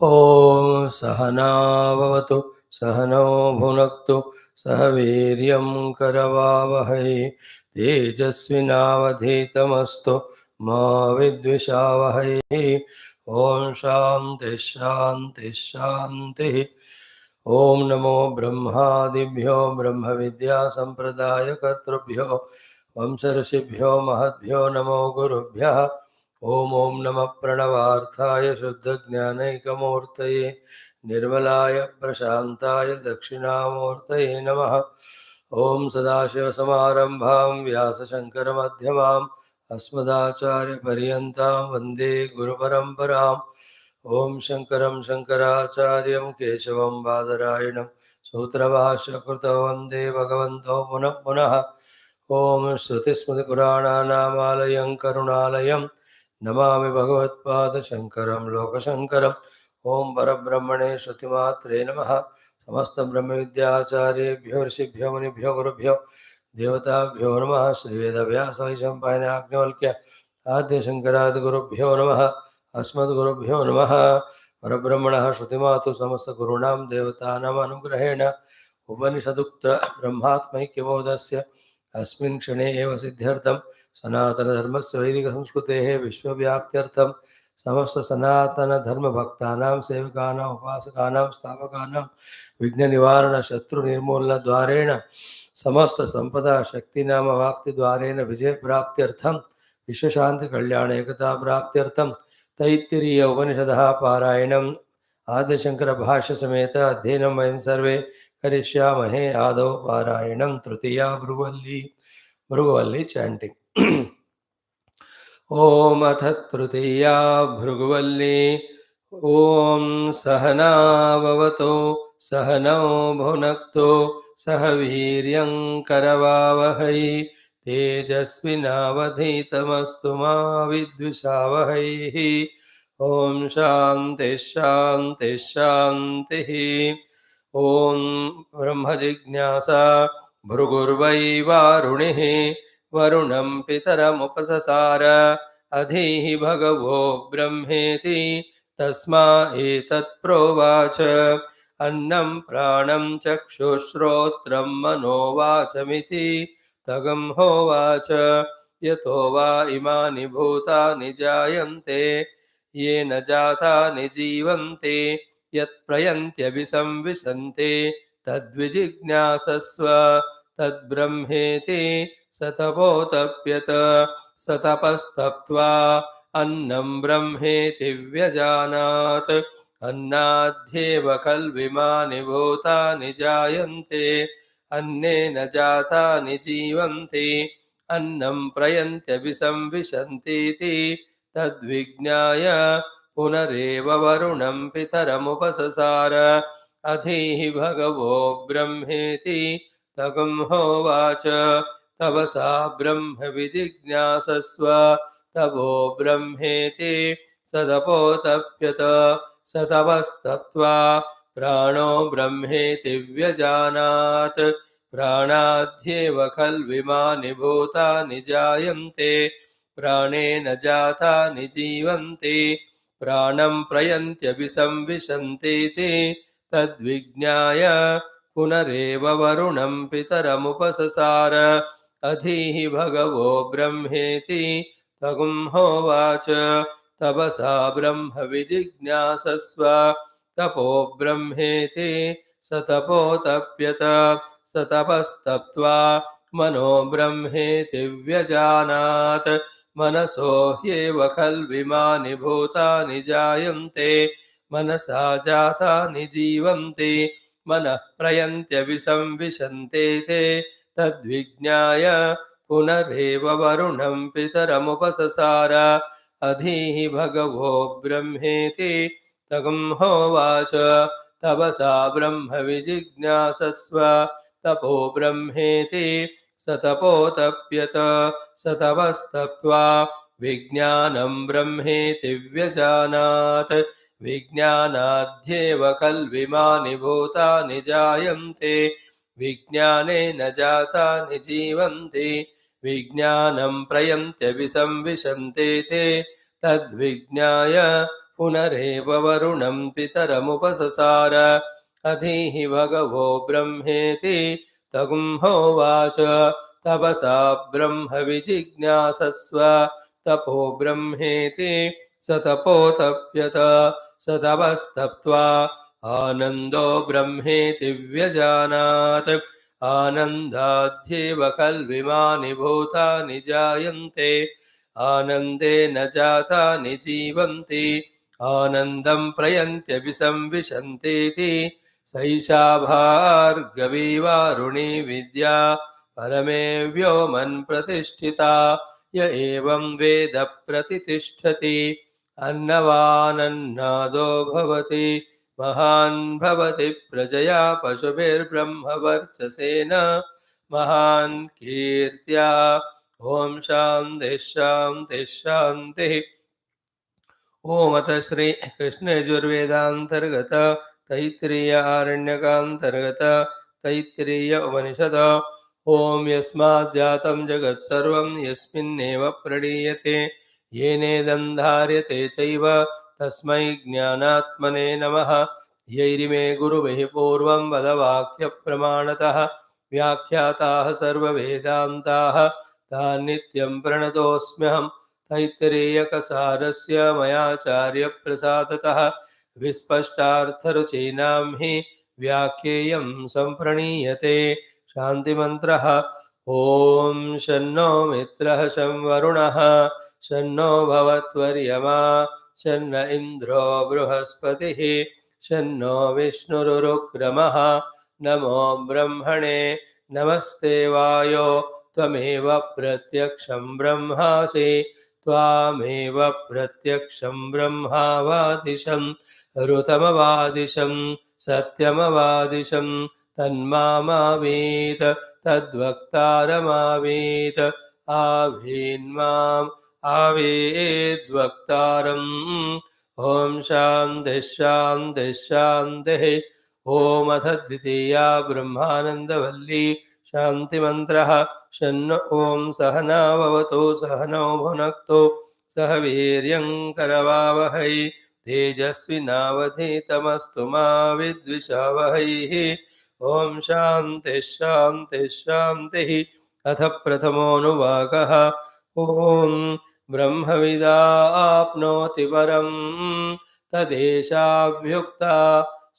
ॐ सहनाववतु सहनौ भुनक्तु सह वीर्यं करवावहै तेजस्विनावधीतमस्तु मा विद्विषावहै। ॐ शान्ति शान्ति शान्तिः। ॐ नमो ब्रह्मादिभ्यो ब्रह्मविद्यासम्प्रदायकर्तृभ्यो वंशऋषिभ्यो महद्भ्यो नमो गुरुभ्यः। ॐ नमः प्रणवार्थाय शुद्धज्ञानैकमूर्तये निर्मलाय प्रशान्ताय दक्षिणामूर्तये नमः। ॐ सदाशिवसमारम्भां व्यासशङ्करमध्यमाम् अस्मदाचार्यपर्यन्तां वन्दे गुरुपरम्पराम्। ॐ शङ्करं शङ्कराचार्यं केशवं बादरायणं सूत्रभाष्यकृतौ वन्दे भगवन्तौ पुनः पुनः। ॐ श्रुतिस्मृतिपुराणानामालयं करुणालयं नमामि भगवत्पादशङ्करं लोकशङ्करम्। ॐ परब्रह्मणे श्रुतिमात्रे नमः। समस्तब्रह्मविद्याचार्येभ्यो ऋषिभ्यो मुनिभ्यो गुरुभ्यो देवताभ्यो नमः। श्रीवेदव्यासवैशम्पायनाग्निवल्क्य आद्यशङ्करादिगुरुभ्यो नमः। अस्मद्गुरुभ्यो नमः। परब्रह्मणः श्रुतिमातु समस्तगुरूणां देवतानाम् अनुग्रहेण उपनिषदुक्त ब्रह्मात्मैक्यबोधस्य अस्मिन् क्षणे एव सिद्ध्यर्थं सनातनधर्मस्य वैदिकसंस्कृतेः विश्वव्याप्त्यर्थं समस्तसनातनधर्मभक्तानां सेवकानाम् उपासकानां स्थापकानां विघ्ननिवारणशत्रुनिर्मूलनद्वारेण समस्तसम्पदा शक्तिनामवाप्तिद्वारेण विजयप्राप्त्यर्थं विश्वशान्तिकल्याण एकताप्राप्त्यर्थं तैत्तिरीय उपनिषदः पारायणम् आद्यशङ्करभाष्यसमेत अध्ययनं वयं सर्वे करिष्यामहे। आदौ पारायणं तृतीया भृगुवल्ली चाण्टिङ्ग्। ॐ अथ तृतीया भृगुवल्ली। ॐ सहनाववतु सहनौ भुनक्तु सह वीर्यं करवावहै तेजस्विनावधीतमस्तु मा विद्विषावहै। ॐ शान्ति शान्ति शान्तिः। ॐ ब्रह्मजिज्ञासा भृगुर्वै वारुणिः वरुणं पितरमुपससार अधीहि भगवो ब्रह्मेति तस्मा एतत् प्रोवाच अन्नं प्राणं चक्षुश्रोत्रं मनोवाचमिति तगं होवाच यतो वा इमानि भूतानि जायन्ते येन जातानि जीवन्ते यत्प्रयन्त्यभिसंविशन्ते तद्विजिज्ञासस्व तद्ब्रह्मेति स तपोतप्यत स तपस्तप्त्वा अन्नं ब्रह्मेति व्यजानात्। अन्नाद्येव खल्विमानि भूतानि जायन्ते अन्नेन जातानि जीवन्ति अन्नं प्रयन्त्यभिसंविशन्तीति तद्विज्ञाय पुनरेव वरुणं पितरमुपससार अधीहि भगवो ब्रह्मेति तगं होवाच तपसा ब्रह्म विजिज्ञासस्व तपो ब्रह्मेति स तपोतप्यत स तपस्तप्त्वा प्राणो ब्रह्मेति व्यजानात्। प्राणाद्येव खल्विमानि भूतानि जायन्ते प्राणेन जातानि जीवन्ति प्राणं प्रयन्त्यभिसंविशन्तीति तद्विज्ञाय पुनरेव वरुणं पितरमुपससार अधीहि भगवो ब्रह्मेति तगुं होवाच तपसा ब्रह्म विजिज्ञासस्व तपो ब्रह्मेति स तपोतप्यत स तपस्तप्त्वा मनो ब्रह्मेति व्यजानात्। मनसो ह्येव खल्विमानि भूतानि जायन्ते मनसा जातानि जीवन्ति मनः प्रयन्त्यभिसंविशन्ते ते तद्विज्ञाय पुनरेव वरुणं पितरमुपससार अधीहि भगवो ब्रह्मेति तगं होवाच तपसा ब्रह्म विजिज्ञासस्व तपो ब्रह्मेति स तपोतप्यत स तपस्तप्त्वा विज्ञानं ब्रह्मेति व्यजानात्। विज्ञानाद्येव खल्विमानि भूतानि जायन्ते विज्ञानेन जातानि जीवन्ति विज्ञानं प्रयन्त्यभिसंविशन्ते ते तद्विज्ञाय पुनरेव वरुणं पितरमुपससार अधीहि भगवो ब्रह्मेति तगुंहोवाच तपसा ब्रह्म विजिज्ञासस्व तपो ब्रह्मेति स तपोतप्यत स तपस्तप्त्वा आनन्दो ब्रह्मेति व्यजानात् आनन्दाध्येव खल्विमानि भूतानि जायन्ते आनन्देन जातानि जीवन्ति आनन्दं प्रयन्त्यपि संविशन्तीति सैषा भार्गवी वारुणी विद्या परमे व्योमन् प्रतिष्ठिता य एवं वेद प्रतितिष्ठति अन्नवानन्नादो भवति महान् भवति प्रजया पशुभिर्ब्रह्मवर्चसेन महान् कीर्त्या ओम शान्तिः शान्तिः शान्तिः। ओम अथ श्री कृष्ण यजुर्वेदांतर्गत तैत्तिरीय आरण्यकांतर्गत तैत्तिरीय उपनिषद ओम यस्माद्जातं जगत्सर्वं यस्मिन्नेव प्रणीयते येनेदं धार्यते चैव तस्मै ज्ञानात्मने नमः। यैरिमे गुरुभिः पूर्वं वदवाक्यप्रमाणतः व्याख्याताः सर्ववेदान्ताः तान् नित्यं प्रणतोऽस्म्यहम्। तैत्तिरीयकसारस्य मयाचार्यप्रसादतः विस्पष्टार्थरुचीनां हि व्याख्येयं सम्प्रणीयते। शान्तिमन्त्रः ॐ शन्नो मित्रः शं वरुणः शन्नो भवत्वर्यमा शन्न इन्द्रो बृहस्पतिः शन्नो विष्णुरुक्रमः नमो ब्रह्मणे नमस्ते वायो त्वमेव प्रत्यक्षं ब्रह्मासि त्वामेव प्रत्यक्षं ब्रह्मावादिशं ऋतमवादिशं सत्यमवादिशं तन्मामावीत तद्वक्तारमावीत आवीन्माम् आवेद्वक्तारम्। ॐ शान्तिः शान्तिः शान्तिः। ॐ अथ द्वितीया ब्रह्मानन्दवल्ली शान्तिमन्त्रः शन्नो ॐ सहनाववतु सहनौ भुनक्तु सह वीर्यं करवावहै तेजस्विनावधीतमस्तु मा विद्विषावहैः। ॐ शान्तिः शान्तिः शान्तिः। अथ प्रथमोऽनुवाकः ॐ ब्रह्मविदाप्नोति परं तदेशाभ्युक्ता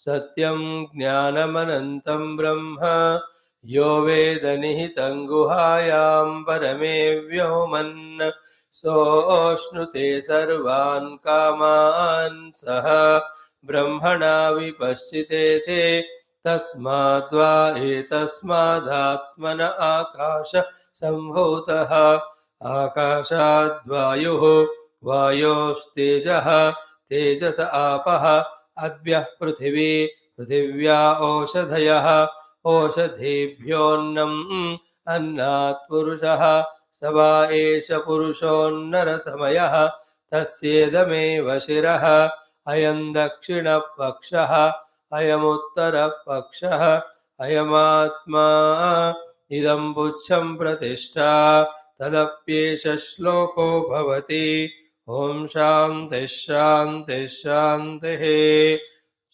सत्यं ज्ञानमनन्तं ब्रह्म यो वेद निहितं गुहायां परमे व्योमन् सोऽश्नुते सर्वान् कामान् सह ब्रह्मणा विपश्चितेते तस्माद्वा एतस्मादात्मन आकाश सम्भूतः आकाशाद्वायुः वायोस्तेजः तेजस आपः अद्यः पृथिवी पृथिव्या ओषधयः ओषधीभ्योऽन्नम् अन्नात् पुरुषः स वा एष पुरुषोऽन्नरसमयः तस्येदमेव शिरः अयं दक्षिणपक्षः अयमुत्तरपक्षः अयमात्मा इदं पुच्छं प्रतिष्ठा तदप्येष श्लोको भवति। ओम शान्तिः शान्तिः शान्तिः।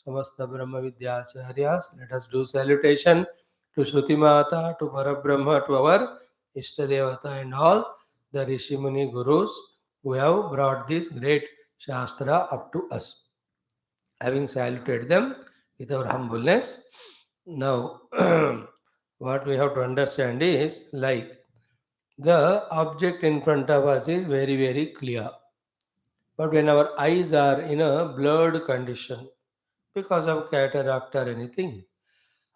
समस्त ब्रह्म विद्याचार्यास, let us do salutation to Shruti Mata, to Parabrahma, to our Ishtadevata and all the Rishi Muni Gurus who have brought this great Shastra up to us. Having saluted them with our humbleness, now what we have to understand is, like, the object in front of us is very, very clear. But when our eyes are in a blurred condition because of cataract or anything,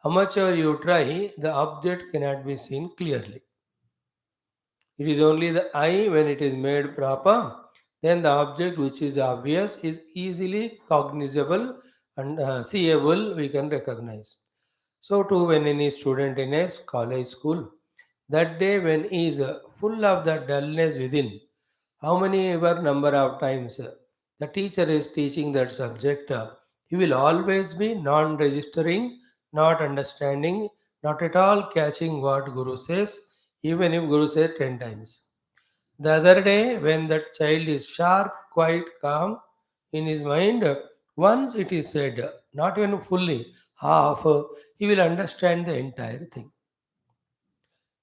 how much ever you try, the object cannot be seen clearly. It is only the eye, when it is made proper, then the object which is obvious is easily cognizable and seeable, we can recognize. So too, when any student in a college school, that day when he is full of the dullness within, how many ever number of times the teacher is teaching that subject, he will always be non-registering, not understanding, not at all catching what Guru says, even if Guru says 10 times. The other day, when that child is sharp, quite calm, In his mind, once it is said, not even fully, half, he will understand the entire thing.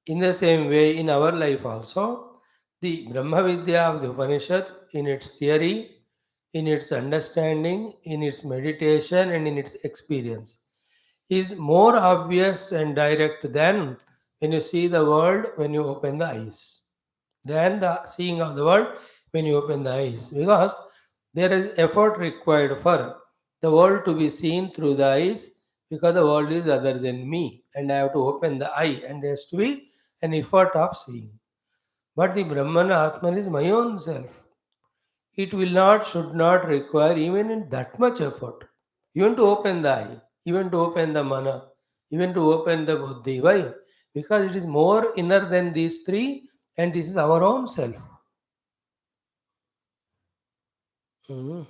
In the same way, in our life also, the Brahma Vidya of the Upanishad, in its theory, in its understanding, in its meditation, and in its experience, is more obvious and direct than when you see the world when you open the eyes. Than the seeing of the world when you open the eyes. Because there is effort required for the world to be seen through the eyes, because the world is other than me and I have to open the eye and there has to be an effort of seeing. But the Brahmana Atman is my own self. It will not, should not require even in that much effort. Even to open the eye, even to open the mana, even to open the buddhi. Why? Because it is more inner than these three, and this is our own self. Mhm.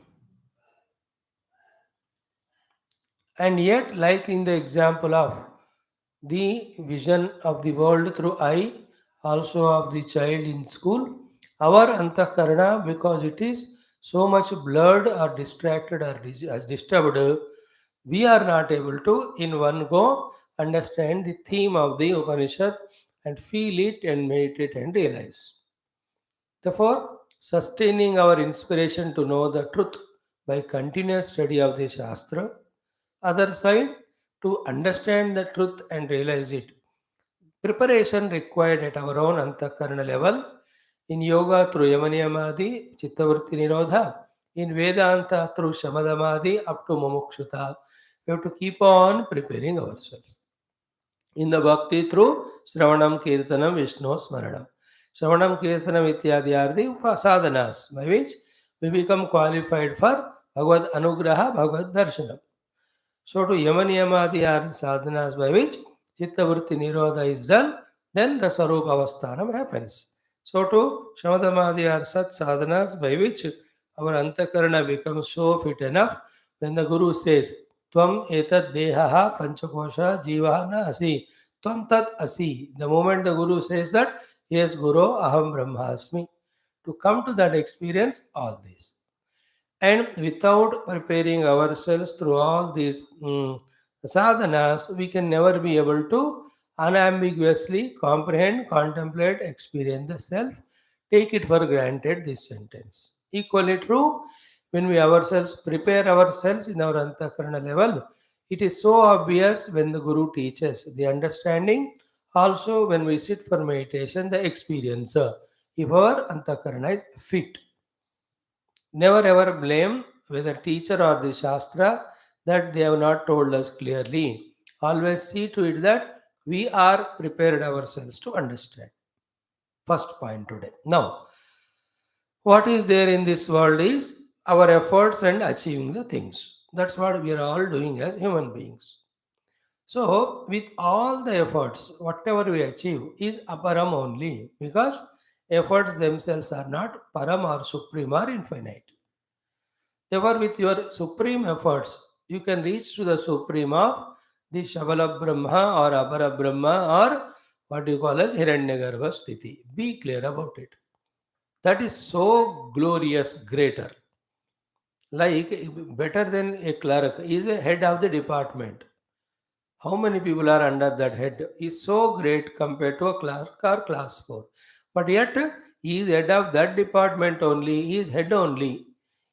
And yet, like in the example of the vision of the world through eye, also of the child in school, our antakarana, because it is so much blurred or distracted or as disturbed, we are not able to in one go understand the theme of the Upanishad and feel it and meditate and realize. Therefore, sustaining our inspiration to know the truth by continuous study of the Shastra, other side, to understand the truth and realize it. Preparation required at our own antakarana level, in yoga through yamaniyamadi, chittavritti nirodha, in Vedanta through shamadamadi up to mumukshuta. We have to keep on preparing ourselves. In the bhakti through Shravanam, Kirtanam, Vishnu, Smaranam. Shravanam, Kirtanam ityadi are the sadhanas by which we become qualified for Bhagavad Anugraha, Bhagavad Darshanam. So to Yamaniyamadi are the sadhanas by which Chittavritti Nirodha is done, then the Sarupa Avasthanam happens. So to Shamadamadi are such sadhanas by which our Antakarana becomes so fit enough when the Guru says, Tvam etad dehaha panchakosha jivaha na asi. Tvam tat asi. The moment the Guru says that, yes, Guru, aham brahmasmi. To come to that experience, all this. And without preparing ourselves through all these sadhanas, we can never be able to unambiguously comprehend, contemplate, experience the self. Take it for granted, this sentence. Equally true, when we ourselves prepare ourselves in our antakarana level, it is so obvious when the Guru teaches the understanding. Also, when we sit for meditation, the experience. If our antakarana is fit. Never ever blame whether teacher or the Shastra that they have not told us clearly. Always see to it that we are prepared ourselves to understand. First point today. Now, what is there in this world is our efforts and achieving the things. That's what we are all doing as human beings. So, with all the efforts, whatever we achieve is aparam only, because efforts themselves are not param or supreme or infinite. Therefore, with your supreme efforts, you can reach to the supreme of the Shavala Brahma or Abara Brahma or what you call as Hiranyagarbha Sthiti. Be clear about it. That is so glorious, greater. Like better than a clerk is a head of the department. How many people are under that head is so great compared to a clerk or class 4. But yet, he is head of that department only, he is head only.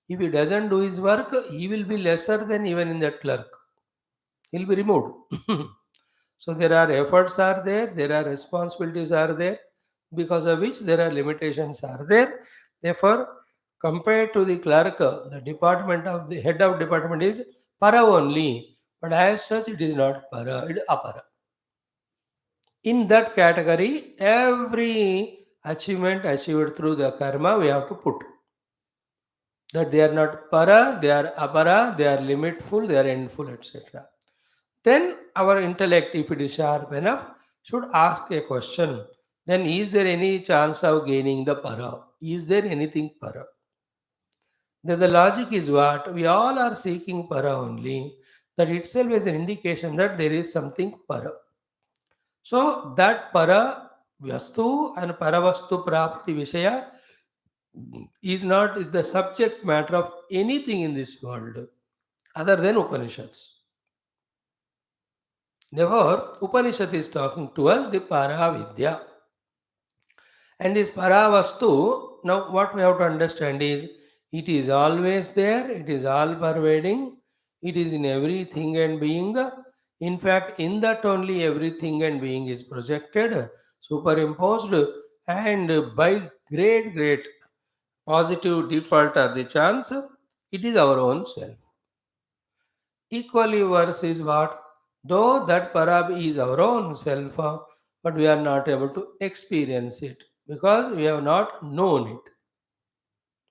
If he doesn't do his work, he will be lesser than even in that clerk. He'll be removed. So there are efforts are there are responsibilities are there, because of which there are limitations are there. Therefore, compared to the clerk, the department of the head of department is para only, but as such it is not para, it is apara. In that category, every achievement achieved through the karma we have to put. That they are not para, they are apara, they are limitful, they are endful, etc. Then our intellect, if it is sharp enough, should ask a question. Then is there any chance of gaining the para? Is there anything para? Then the logic is what? We all are seeking para only. That itself is an indication that there is something para. So that para vastu and paravastu prapti vishaya is not the subject matter of anything in this world other than Upanishads. Therefore, Upanishad is talking to us the Paravidya. And this Paravastu, now what we have to understand is it is always there, it is all pervading, it is in everything and being. In fact, in that only everything and being is projected, superimposed, and by great positive default or the chance, it is our own self. Equally worse is what? Though that parab is our own self, but we are not able to experience it because we have not known it.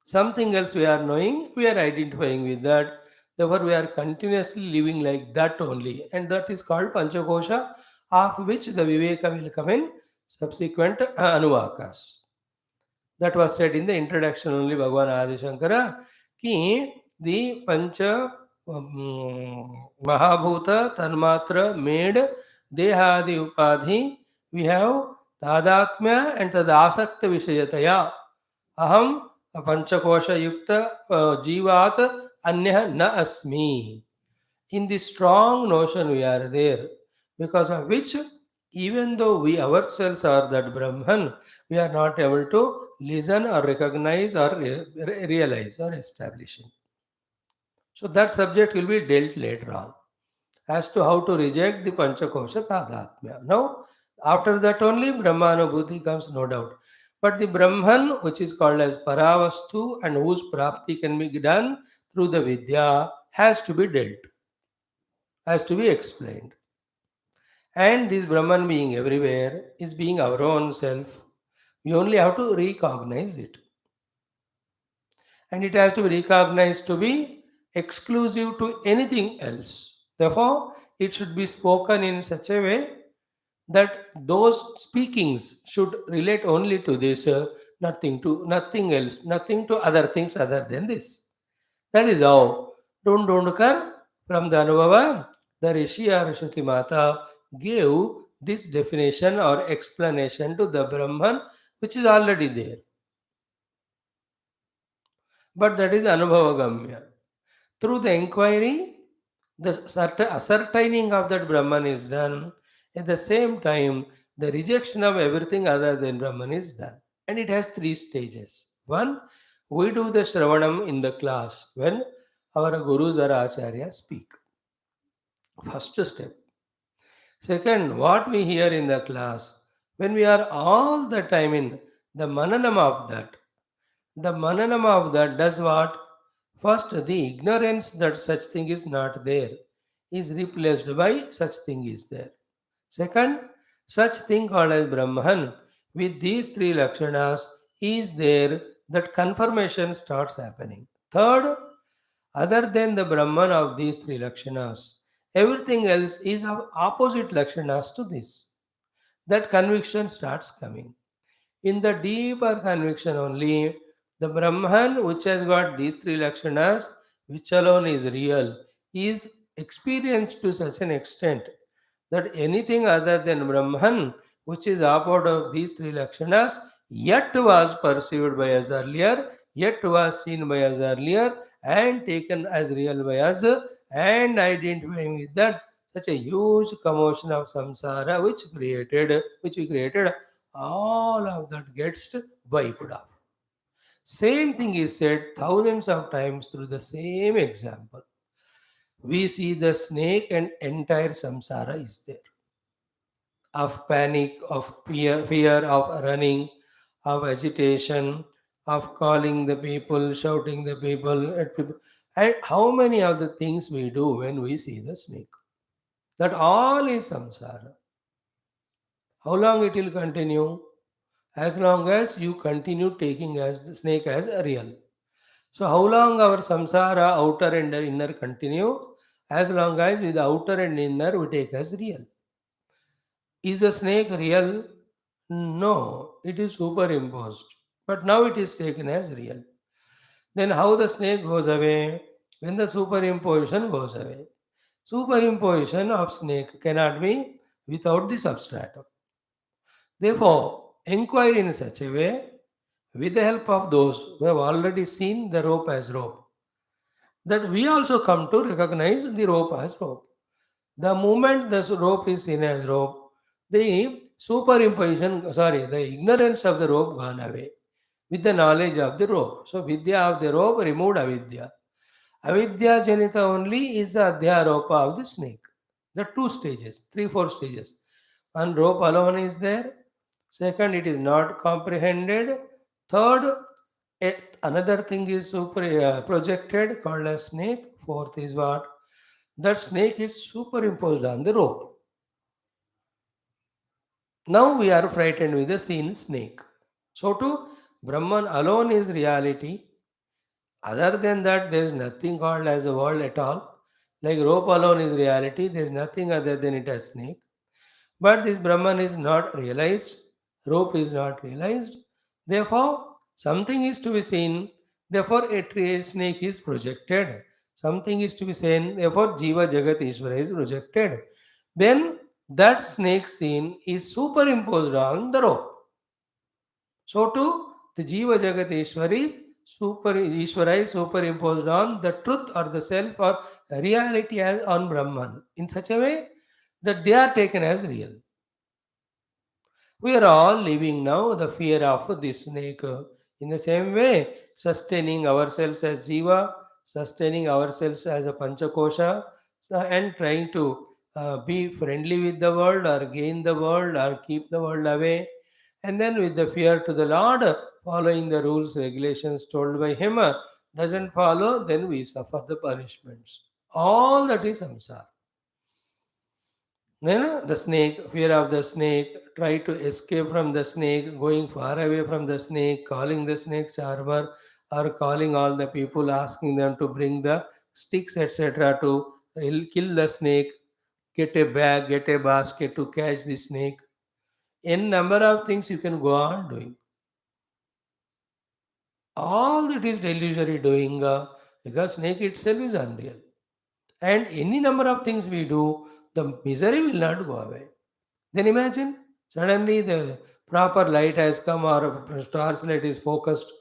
Something else we are knowing, we are identifying with that. Therefore, we are continuously living like that only, and that is called Panchakosha, of which the Viveka will come in subsequent Anuvakas. That was said in the introduction only, Bhagavan Adi Shankara, ki the Pancha Mahabhuta Tanmatra made Dehadi Upadhi, we have Tadatmya and Tadasakta Vishayataya. Aham Panchakosha Yukta Jivat Anya Na Asmi. In this strong notion we are there, because of which, even though we ourselves are that Brahman, we are not able to listen or recognize or realize or establish it. So that subject will be dealt later on as to how to reject the Panchakosha Tadatmya. Now, after that only Brahmanubhuti comes, no doubt. But the Brahman, which is called as Paravastu and whose Prapti can be done through the Vidya, has to be dealt, has to be explained. And this Brahman being everywhere is being our own self. We only have to recognize it. And it has to be recognized to be exclusive to anything else. Therefore, it should be spoken in such a way that those speakings should relate only to this, nothing to nothing else, nothing to other things other than this. That is how Dundundkar from the Anubhava, the Rishi or Shruti Mata gave this definition or explanation to the Brahman, which is already there. But that is Anubhavagamya. Through the inquiry, the ascertaining of that Brahman is done. At the same time, the rejection of everything other than Brahman is done. And it has three stages. One, we do the Shravanam in the class when our Gurus or Acharyas speak. First step. Second, what we hear in the class, when we are all the time in the Mananam of that, the Mananam of that does what? First, the ignorance that such thing is not there is replaced by such thing is there. Second, such thing called as Brahman with these three Lakshanas is there, that confirmation starts happening. Third, other than the Brahman of these three Lakshanas, everything else is of opposite Lakshanas to this. That conviction starts coming. In the deeper conviction only, the Brahman, which has got these three Lakshanas, which alone is real, is experienced to such an extent that anything other than Brahman, which is opposite of these three Lakshanas, yet was perceived by us earlier, yet was seen by us earlier, and taken as real by us, and identifying with that such a huge commotion of samsara which we created, all of that gets wiped off. Same thing is said thousands of times through the same example. We see the snake and entire samsara is there. Of panic, of fear of running, of agitation, of calling the people, shouting the people at people. And how many of the things we do when we see the snake? That all is samsara. How long it will continue? As long as you continue taking as the snake as a real. So how long our samsara outer and inner continues? As long as with the outer and inner we take as real. Is the snake real? No, it is superimposed. But now it is taken as real. Then how the snake goes away? When the superimposition goes away. Superimposition of snake cannot be without the substratum. Therefore, inquire in such a way with the help of those who have already seen the rope as rope, that we also come to recognize the rope as rope. The moment the rope is seen as rope, the the ignorance of the rope gone away with the knowledge of the rope. So, vidya of the rope removed avidya. Avidya janita only is the adhyaropa of the snake. The two stages, three, four stages. One, rope alone is there. Second, it is not comprehended. Third, another thing is projected called as snake. Fourth is what? That snake is superimposed on the rope. Now we are frightened with the seen snake. So to Brahman alone is reality. Other than that, there is nothing called as a world at all. Like rope alone is reality, there is nothing other than it as snake. But this Brahman is not realized, rope is not realized. Therefore, something is to be seen. Therefore, a snake is projected. Something is to be seen. Therefore, Jiva Jagat Ishvara is projected. Then that snake scene is superimposed on the rope. So too, the Jiva Jagat Ishvara is superimposed on the truth or the self or reality as on Brahman in such a way that they are taken as real. We are all living now the fear of this snake. In the same way, sustaining ourselves as Jiva, sustaining ourselves as a Panchakosha, and trying to be friendly with the world or gain the world or keep the world away. And then with the fear to the Lord, following the rules, regulations told by Him, doesn't follow, then we suffer the punishments. All that is samsara. The snake, fear of the snake, try to escape from the snake, going far away from the snake, calling the snake charmer, or calling all the people, asking them to bring the sticks, etc., to kill the snake, get a bag, get a basket to catch the snake. N number of things you can go on doing. All that is delusory doing because snake itself is unreal. And any number of things we do, the misery will not go away. Then imagine suddenly the proper light has come or a star's light is focused.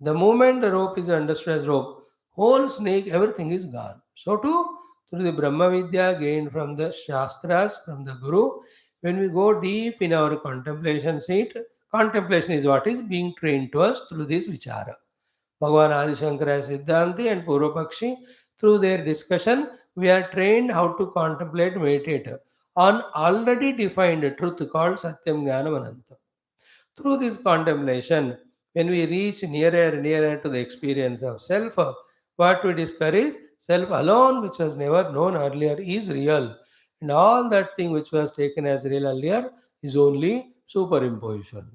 The moment the rope is understood as rope, whole snake, everything is gone. So too, through the Brahma Vidya gained from the Shastras, from the Guru, when we go deep in our contemplation seat, contemplation is what is being trained to us through this Vichara. Bhagavan Adi Shankara Siddhanti and Purvapakshi, through their discussion, we are trained how to contemplate, meditate on already defined truth called Satyam Jnanam Anantham. Through this contemplation, when we reach nearer and nearer to the experience of self, what we discover is self alone, which was never known earlier, is real. And all that thing which was taken as real earlier is only superimposition.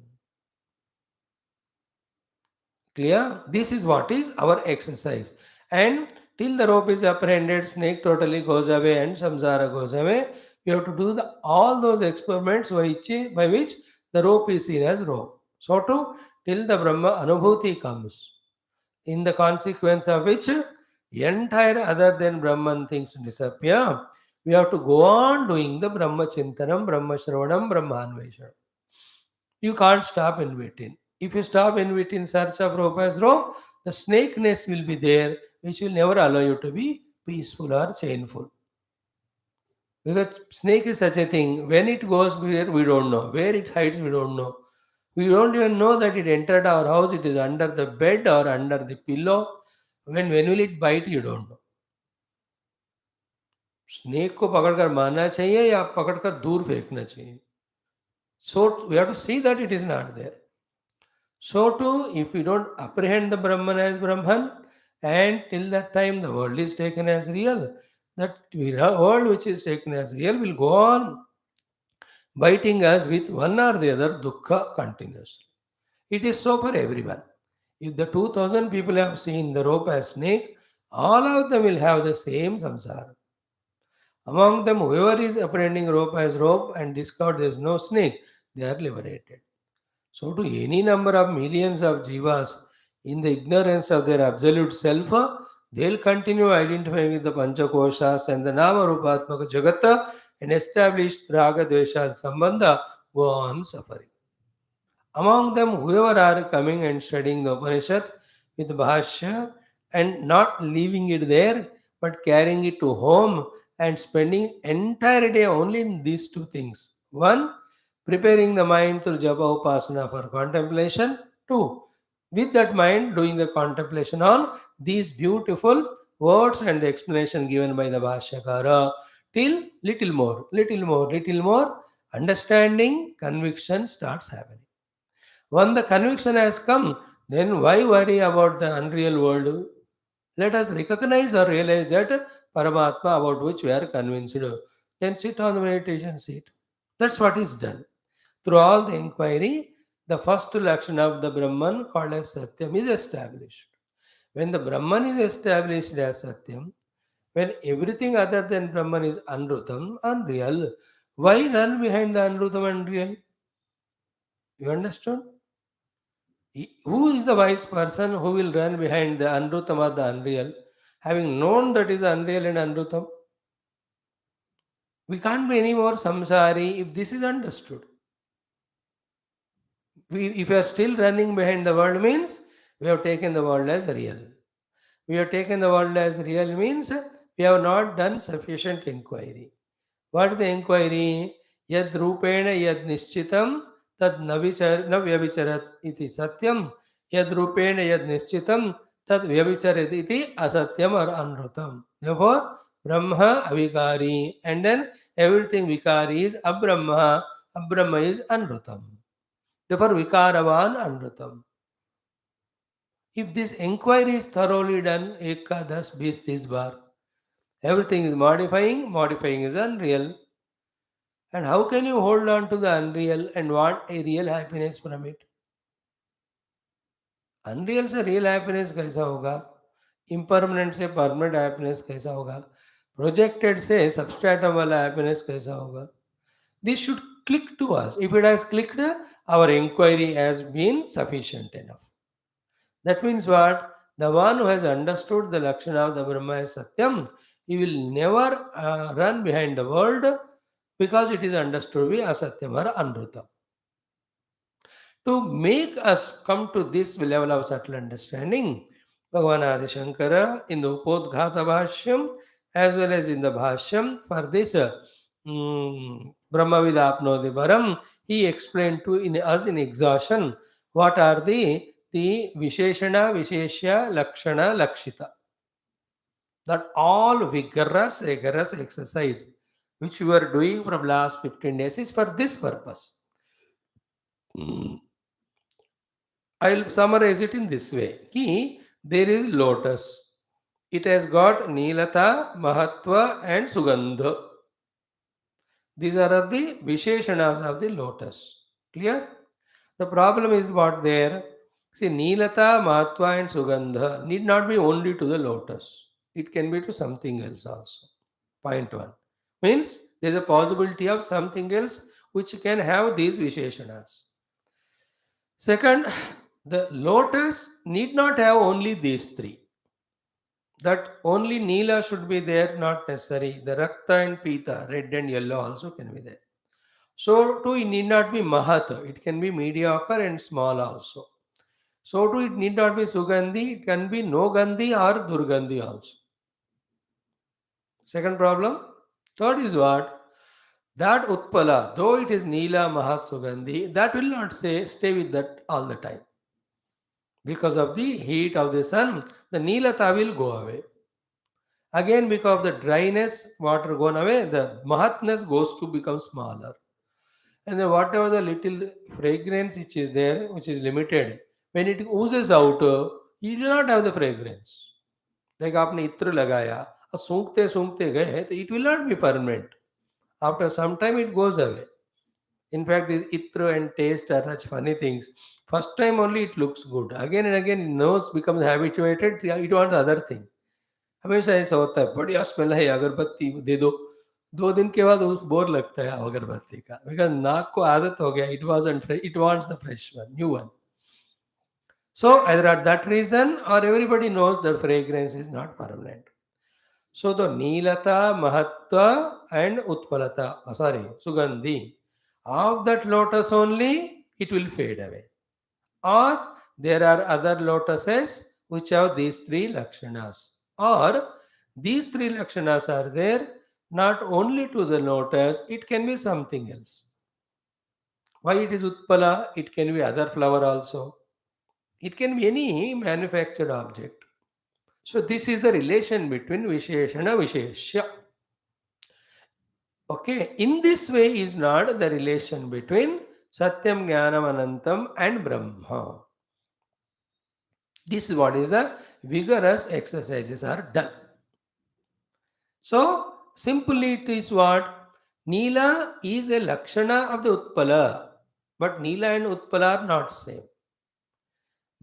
Clear? This is what is our exercise. And till the rope is apprehended, snake totally goes away and samsara goes away. You have to do all those experiments by which the rope is seen as rope. So too, till the Brahma Anubhuti comes, in the consequence of which entire other than Brahman things disappear. We have to go on doing the Brahma Chintanam, Brahma Shravanam, Brahma Anvesham. You can't stop in between. If you stop in between search of rope as rope, the snakeness will be there, which will never allow you to be peaceful or chainful. Because snake is such a thing. When it goes where we don't know. Where it hides, we don't know. We don't even know that it entered our house, it is under the bed or under the pillow. When will it bite, you don't know. Snake को पकड़कर मारना चाहिए या पकड़कर दूर फेंकना चाहिए. So we have to see that it is not there. So too, if we don't apprehend the Brahman as Brahman, and till that time the world is taken as real, that world which is taken as real will go on biting us with one or the other dukkha continuously. It is so for everyone. If the 2000 people have seen the rope as snake, all of them will have the same samsara. Among them, whoever is apprehending rope as rope and discovered there is no snake, they are liberated. So, to any number of millions of jivas in the ignorance of their absolute self, they'll continue identifying with the Panchakoshas and the Nama Rupatmaka Jagata and establish Raga Dvesha Sambandha, go on suffering. Among them, whoever are coming and studying the Upanishad with Bhashya and not leaving it there, but carrying it to home and spending entire day only in these two things. One, preparing the mind through japa upasana for contemplation. Two, with that mind doing the contemplation on these beautiful words and the explanation given by the Bhashyakara till little more, understanding, conviction starts happening. When the conviction has come, then why worry about the unreal world? Let us recognize or realize that Paramatma about which we are convinced. Then sit on the meditation seat. That's what is done. Through all the inquiry, the first Lakshana of the Brahman called as Satyam is established. When the Brahman is established as Satyam, when everything other than Brahman is Anrutam, unreal, why run behind the Anrutam unreal? You understood? Who is the wise person who will run behind the Anrutam or the unreal, having known that is unreal and Anrutam? We can't be any more samsari if this is understood. If we are still running behind the world means we have taken the world as real. We have taken the world as real means we have not done sufficient inquiry. What is the inquiry? Yad rupena yad nishchitam tad navyavicharat iti satyam. Yad rupena yad nishchitam tad vyavicharat iti asatyam or anrutam. Therefore, Brahma avikari and then everything vikari is abrahma. Abrahma is anrutam. Therefore, vikaravan anrutam. If this inquiry is thoroughly done, ekadas bis this bar. Everything is modifying is unreal. And how can you hold on to the unreal and want a real happiness from it? Unreal से real happiness कैसा होगा? Impermanent से permanent happiness कैसा होगा? Projected से substratum वाला happiness कैसा होगा? This should click to us. If it has clicked, our inquiry has been sufficient enough. That means what? The one who has understood the Lakshana of the Brahma as Satyam, he will never run behind the world because it is understood to be Asatyam or Anrutam. To make us come to this level of subtle understanding, Bhagavan Adi Shankara in the Upodghata Bhashyam as well as in the Bhashyam for this Brahmavidapnodi Param, he explained to in us in exhaustion what are the Visheshana, Visheshya, Lakshana, Lakshita. That all rigorous exercise which we are doing from last 15 days is for this purpose. I'll summarize it in this way. There is lotus. It has got Nilata, Mahatva and Sugandha. These are the Visheshanas of the lotus. Clear? The problem is what there? See, Nilata, Mahatva and Sugandha need not be only to the lotus. It can be to something else also. Point one. Means there is a possibility of something else which can have these Visheshanas. Second, the lotus need not have only these three. That only Neela should be there, not necessary. The Rakta and Pita, red and yellow also can be there. So too, it need not be Mahata. It can be mediocre and small also. So too, it need not be Sugandhi. It can be no Gandhi or Durgandhi also. Second problem. Third is what? That Utpala, though it is Neela, Mahat, Sugandhi, that will not stay with that all the time. Because of the heat of the sun, the Nilata will go away. Again, because of the dryness, water gone away, the Mahatness goes to become smaller. And then whatever the little fragrance which is there, which is limited, when it oozes out, you do not have the fragrance. Like आपने इत्र लगाया और सूंघते सूंघते गए तो it will not be permanent. After some time it goes away. In fact, this itra and taste are such funny things. First time only it looks good. Again and again, nose becomes habituated. It wants the other thing. हमेशा ऐसा होता है बढ़िया smell है अगरबत्ती दे दो 2 दिन के बाद बोर लगता है अगरबत्ती का बिकॉज नाक को आदत हो गया it wants the fresh one new one so either at that reason or everybody knows that fragrance is not permanent. So the Nilata, Mahatva and Utpalata, sorry, Sugandhi, of that lotus only it will fade away. Or there are other lotuses which have these three lakshanas. Or these three lakshanas are there not only to the lotus, it can be something else. Why it is Utpala? It can be other flower also. It can be any manufactured object. So this is the relation between Visheshana Visheshya. Okay, in this way is not the relation between Satyam, Jnanam, Anantam and Brahma. This is what is the vigorous exercises are done. So simply it is what? Neela is a Lakshana of the Utpala, but Neela and Utpala are not same.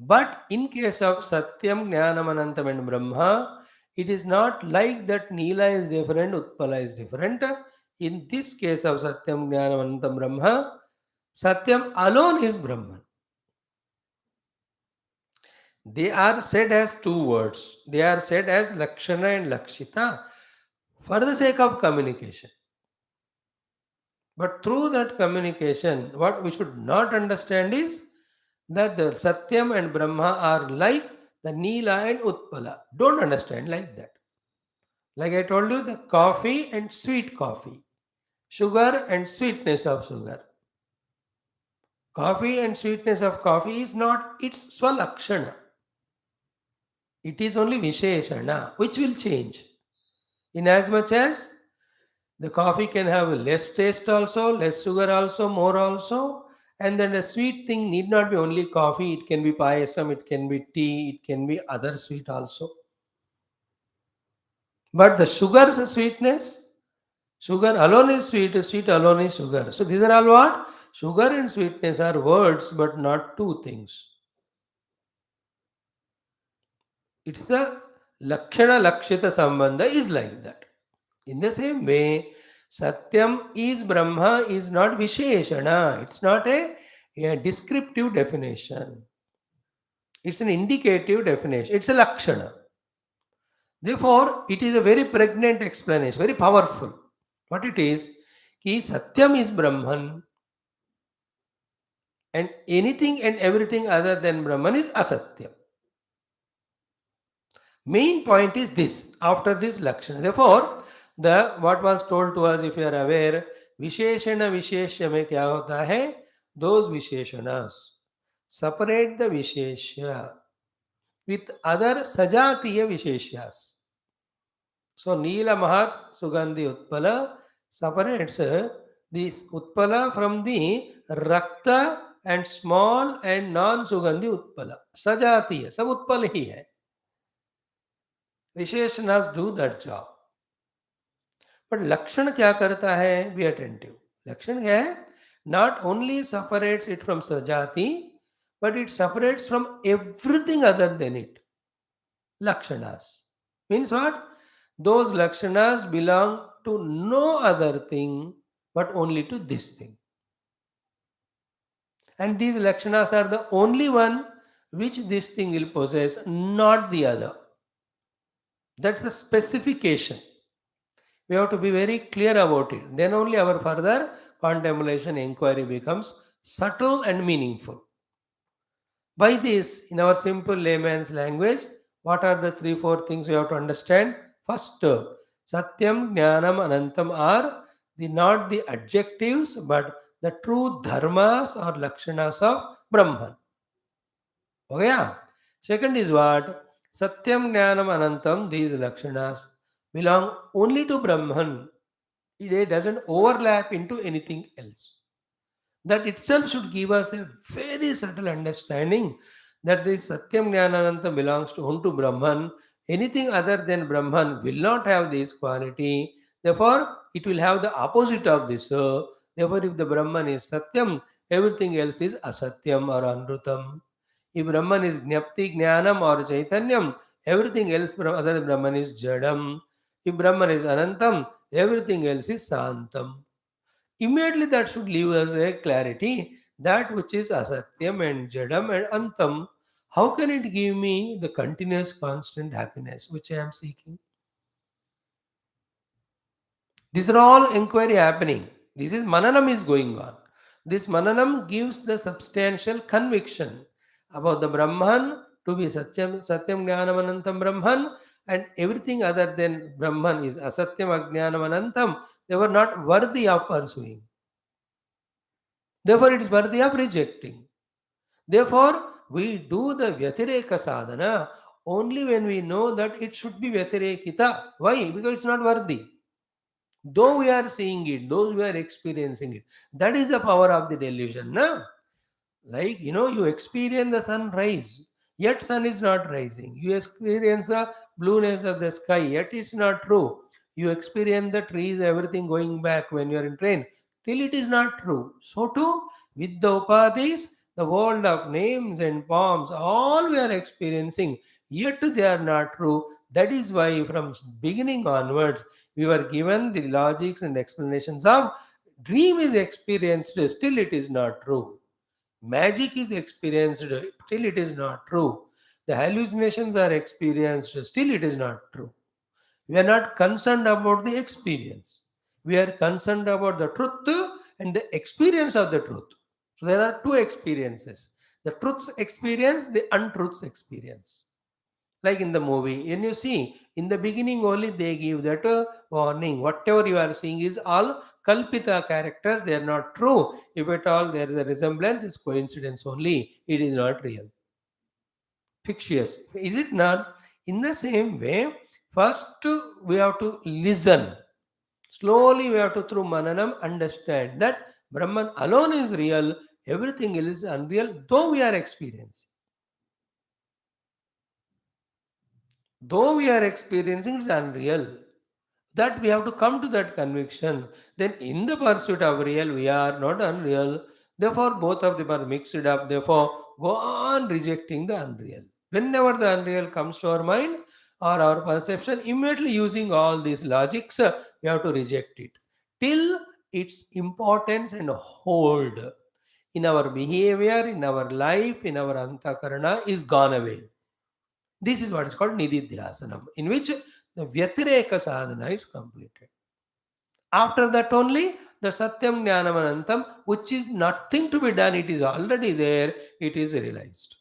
But in case of Satyam, Jnanam, Anantam and Brahma, it is not like that Neela is different, Utpala is different. In this case of Satyam, Jnanam, Anantam, Brahma, Satyam alone is Brahman. They are said as two words. They are said as Lakshana and Lakshita for the sake of communication. But through that communication, what we should not understand is that the Satyam and Brahma are like the Neela and Utpala. Don't understand like that. Like I told you, the coffee and sweet coffee, sugar and sweetness of sugar. Coffee and sweetness of coffee is not its swalakshana. It is only Visheshana, which will change. Inasmuch as the coffee can have less taste also, less sugar also, more also, and then the sweet thing need not be only coffee, it can be payasam, it can be tea, it can be other sweet also. But the sugar's sweetness, sugar alone is sweet, sweet alone is sugar. So these are all what? Sugar and sweetness are words, but not two things. It's a Lakshana Lakshita Sambandha is like that. In the same way, Satyam is Brahma is not Visheshana. It's not a descriptive definition. It's an indicative definition. It's a Lakshana. Therefore, it is a very pregnant explanation, very powerful. What it is, ki Satyam is Brahman and anything and everything other than Brahman is Asatyam. Main point is this, after this Lakshana. Therefore, the what was told to us, if you are aware, Visheshana Visheshya mein kya hota hai? Those Visheshanas separate the Visheshya with other Sajatiya Visheshyas. So, Neela Mahat Sugandhi Utpala separates this Utpala from the Rakta and small and non-Sugandhi Utpala. Sajatiya, सब उत्पल ही है. विशेषणास do that job. But लक्षण क्या करता है? Be attentive. लक्षण क्या है? Not only separates it from सजाति, but it separates from everything other than it. Lakshanas means what? Those lakshanas belong to no other thing but only to this thing. And these lakshanas are the only one which this thing will possess, not the other. That's the specification. We have to be very clear about it. Then only our further contemplation inquiry becomes subtle and meaningful. By this, in our simple layman's language, what are the 3-4 things we have to understand? First, Satyam, Jnanam, Anantam are not the adjectives but the true dharmas or lakshanas of Brahman. Okay? Yeah? Second is what? Satyam, Jnanam, Anantam, these lakshanas belong only to Brahman. It doesn't overlap into anything else. That itself should give us a very subtle understanding that this Satyam Jnanananta belongs to only to Brahman. Anything other than Brahman will not have this quality. Therefore, it will have the opposite of this. Therefore, if the Brahman is Satyam, everything else is Asatyam or Anrutam. If Brahman is Jnapti, Jnanam or Chaitanyam, everything else other than Brahman is Jadam. If Brahman is Anantam, everything else is Santam. Immediately that should leave us a clarity that which is asatyam and jadam and antam, how can it give me the continuous constant happiness which I am seeking? These are all inquiry happening. This is mananam is going on. This Mananam gives the substantial conviction about the Brahman to be Satyam, Satyam Jnanam Anantam Brahman, and everything other than Brahman is Asatyam Ajnanam Anantam. They were not worthy of pursuing. Therefore, it is worthy of rejecting. Therefore, we do the Vyatireka sadhana only when we know that it should be Vyatirekita. Why? Because it's not worthy. Though we are seeing it, those we are experiencing it. That is the power of the delusion. Na? Like, you experience the sunrise, yet sun is not rising. You experience the blueness of the sky, yet it's not true. You experience the trees, everything going back when you are in train, till it is not true. So too, with the upadhis, the world of names and forms, all we are experiencing, yet they are not true. That is why from beginning onwards, we were given the logics and explanations of dream is experienced, still it is not true. Magic is experienced, still it is not true. The hallucinations are experienced, still it is not true. We are not concerned about the experience. We are concerned about the truth and the experience of the truth. So there are two experiences: the truth's experience, the untruth's experience. Like in the movie, when you see in the beginning only they give that warning. Whatever you are seeing is all kalpita characters, they are not true. If at all there is a resemblance, it's coincidence only, it is not real. Fictitious, is it not? In the same way, first we have to listen. Slowly we have to, through mananam, understand that Brahman alone is real, everything else is unreal, though we are experiencing. Though we are experiencing, it's unreal. That we have to come to that conviction. Then in the pursuit of real, we are not unreal. Therefore, both of them are mixed up. Therefore, go on rejecting the unreal. Whenever the unreal comes to our mind or our perception, immediately using all these logics, we have to reject it till its importance and hold in our behavior, in our life, in our antakarana is gone away. This is what is called nididhyasanam, in which the Vyatireka sadhana is completed. After that only the Satyam Jnanam Anantam, which is nothing to be done, it is already there, it is realized.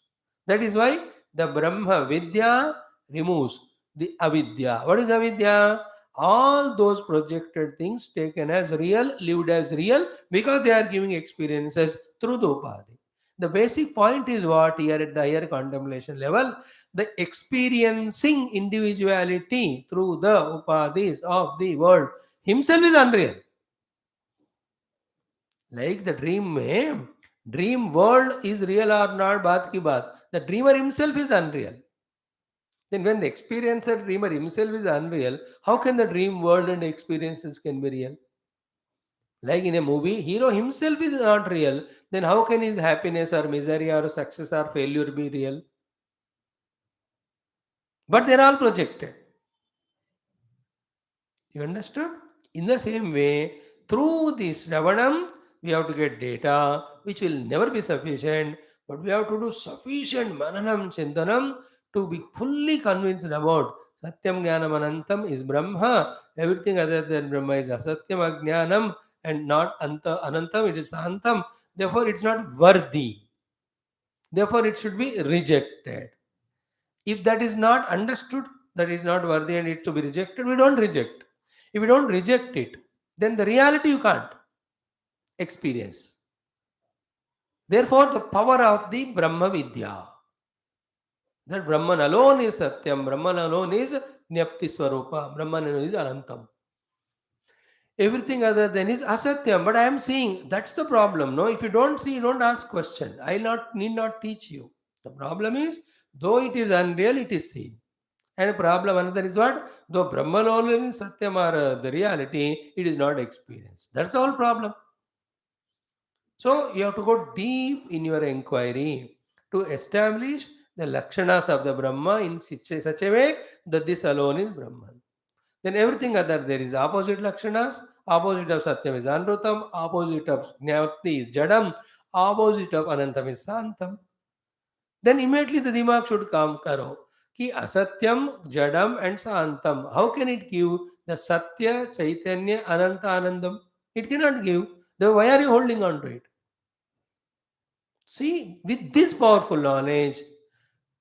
That is why the Brahma Vidya removes the Avidya. What is Avidya? All those projected things taken as real, lived as real, because they are giving experiences through the Upadhi. The basic point is what here at the higher contemplation level, the experiencing individuality through the Upadhis of the world himself is unreal. Like the dream world is real or not, baat ki baat. The dreamer himself is unreal. Then when the experiencer dreamer himself is unreal, how can the dream world and experiences can be real? Like in a movie, hero himself is not real. Then how can his happiness or misery or success or failure be real? But they're all projected. You understood? In the same way, through this Ravanam, we have to get data, which will never be sufficient, but we have to do sufficient Mananam Chintanam to be fully convinced about Satyam Jnanam Anantam is Brahma, everything other than Brahma is Asatyam Ajnanam and not Anantam, it is Santam, therefore it's not worthy, therefore it should be rejected. If that is not understood, that is not worthy and it to be rejected, we don't reject. If we don't reject it, then the reality you can't experience. Therefore, the power of the Brahma Vidya. That Brahman alone is Satyam, Brahman alone is Nyapti Swarupa, Brahman alone is Anantam. Everything other than is Asatyam. But I am seeing that's the problem. No, if you don't see, you don't ask question. I need not teach you. The problem is, though it is unreal, it is seen. And problem another is what? Though Brahman alone is Satyam or the reality, it is not experienced. That's the whole problem. So you have to go deep in your inquiry to establish the lakshanas of the Brahma in such a way that this alone is Brahman. Then everything other there is opposite lakshanas. Opposite of Satyam is Anrutam. Opposite of Jnati is Jadam. Opposite of Anantam is Santam. Then immediately the dimag should come karo ki asatyam, jadam and santam. How can it give the satya, chaitanya, ananta, anandam? It cannot give. Then why are you holding on to it? See, with this powerful knowledge,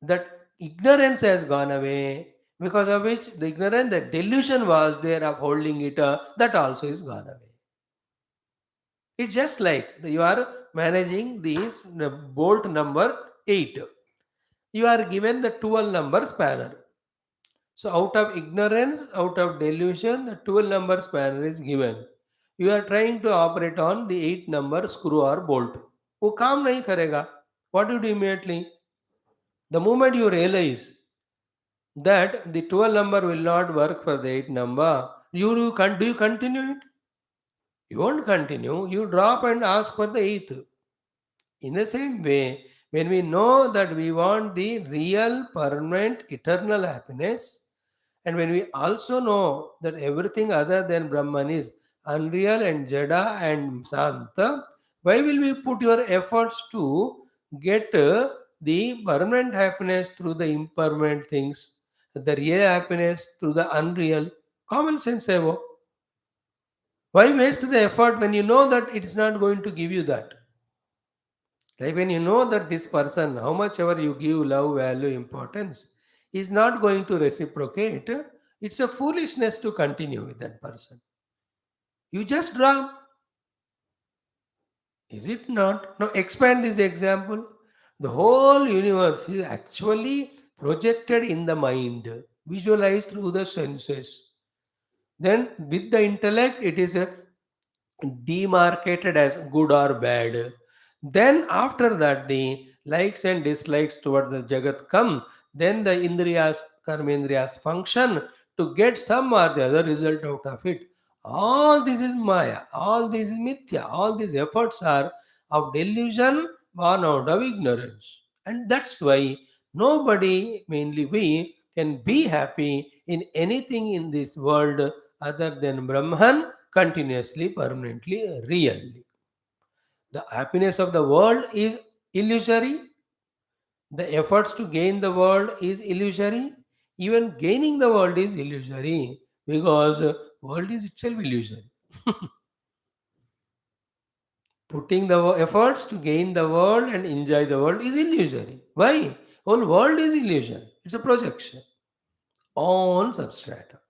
that ignorance has gone away, because of which the ignorance, the delusion was there of holding it, that also is gone away. It's just like you are managing this bolt number 8. You are given the 12 number spanner. So out of ignorance, out of delusion, the 12 number spanner is given. You are trying to operate on the 8 number screw or bolt. वो काम नहीं करेगा. What do you do immediately? The moment you realize that the 12 number will not work for the 8 number, do you continue it? You won't continue. You drop and ask for the 8th. In the same way, when we know that we want the real, permanent, eternal happiness, and when we also know that everything other than Brahman is unreal and Jada and Santa, why will we put your efforts to get the permanent happiness through the impermanent things, the real happiness through the unreal? Common sense, Evo. Why waste the effort when you know that it is not going to give you that? Like when you know that this person, how much ever you give love, value, importance, is not going to reciprocate, it's a foolishness to continue with that person. You just drop. Is it not? Now expand this example. The whole universe is actually projected in the mind, visualized through the senses. Then with the intellect, it is demarcated as good or bad. Then after that, the likes and dislikes toward the Jagat come. Then the Indriyas, Karmendriyas function to get some or the other result out of it. All this is Maya, all this is Mithya, all these efforts are of delusion born out of ignorance. And that's why nobody, mainly we, can be happy in anything in this world other than Brahman, continuously, permanently, really. The happiness of the world is illusory. The efforts to gain the world is illusory. Even gaining the world is illusory, because world is itself illusory. Putting the efforts to gain the world and enjoy the world is illusory. Why? Whole world is illusion. It's a projection on substratum.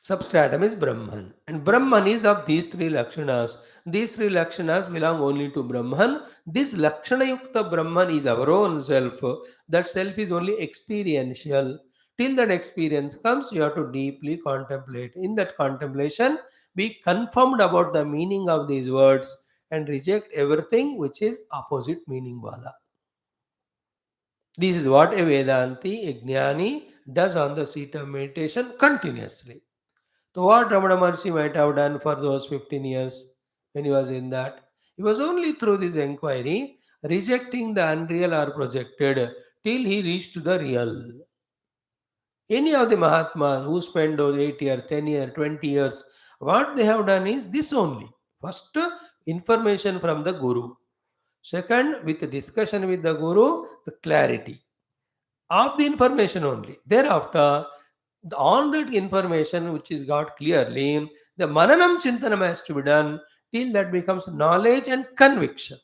Substratum is Brahman. And Brahman is of these three Lakshanas. These three Lakshanas belong only to Brahman. This Lakshana Yukta Brahman is our own self. That self is only experiential. Till that experience comes, you have to deeply contemplate. In that contemplation, be confirmed about the meaning of these words and reject everything which is opposite meaning wala. This is what a Vedanti, a Jnani, does on the seat of meditation continuously. So what Ramana Maharshi might have done for those 15 years when he was in that? It was only through this inquiry, rejecting the unreal or projected, till he reached to the real. Any of the Mahatmas who spent those 8 years, 10 years, 20 years, what they have done is this only. First, information from the Guru. Second, with the discussion with the Guru, the clarity of the information only. Thereafter, on that information which is got clearly, the Mananam Chintanam has to be done till that becomes knowledge and conviction.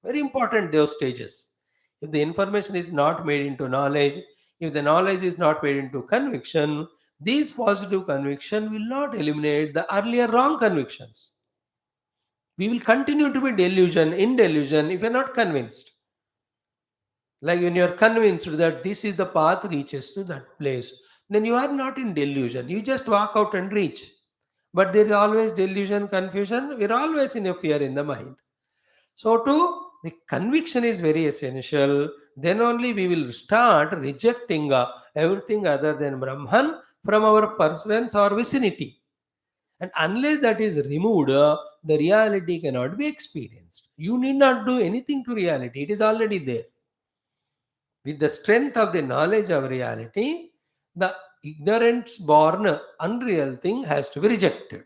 Very important, those stages. If the information is not made into knowledge, if the knowledge is not made into conviction, these positive conviction will not eliminate the earlier wrong convictions. We will continue to be delusion, in delusion, if you're not convinced. Like when you are convinced that this is the path reaches to that place, then you are not in delusion. You just walk out and reach. But there is always delusion, confusion. We're always in a fear in the mind. So too, the conviction is very essential. Then only we will start rejecting everything other than Brahman from our presence or vicinity. And unless that is removed, the reality cannot be experienced. You need not do anything to reality. It is already there. With the strength of the knowledge of reality, the ignorance born unreal thing has to be rejected.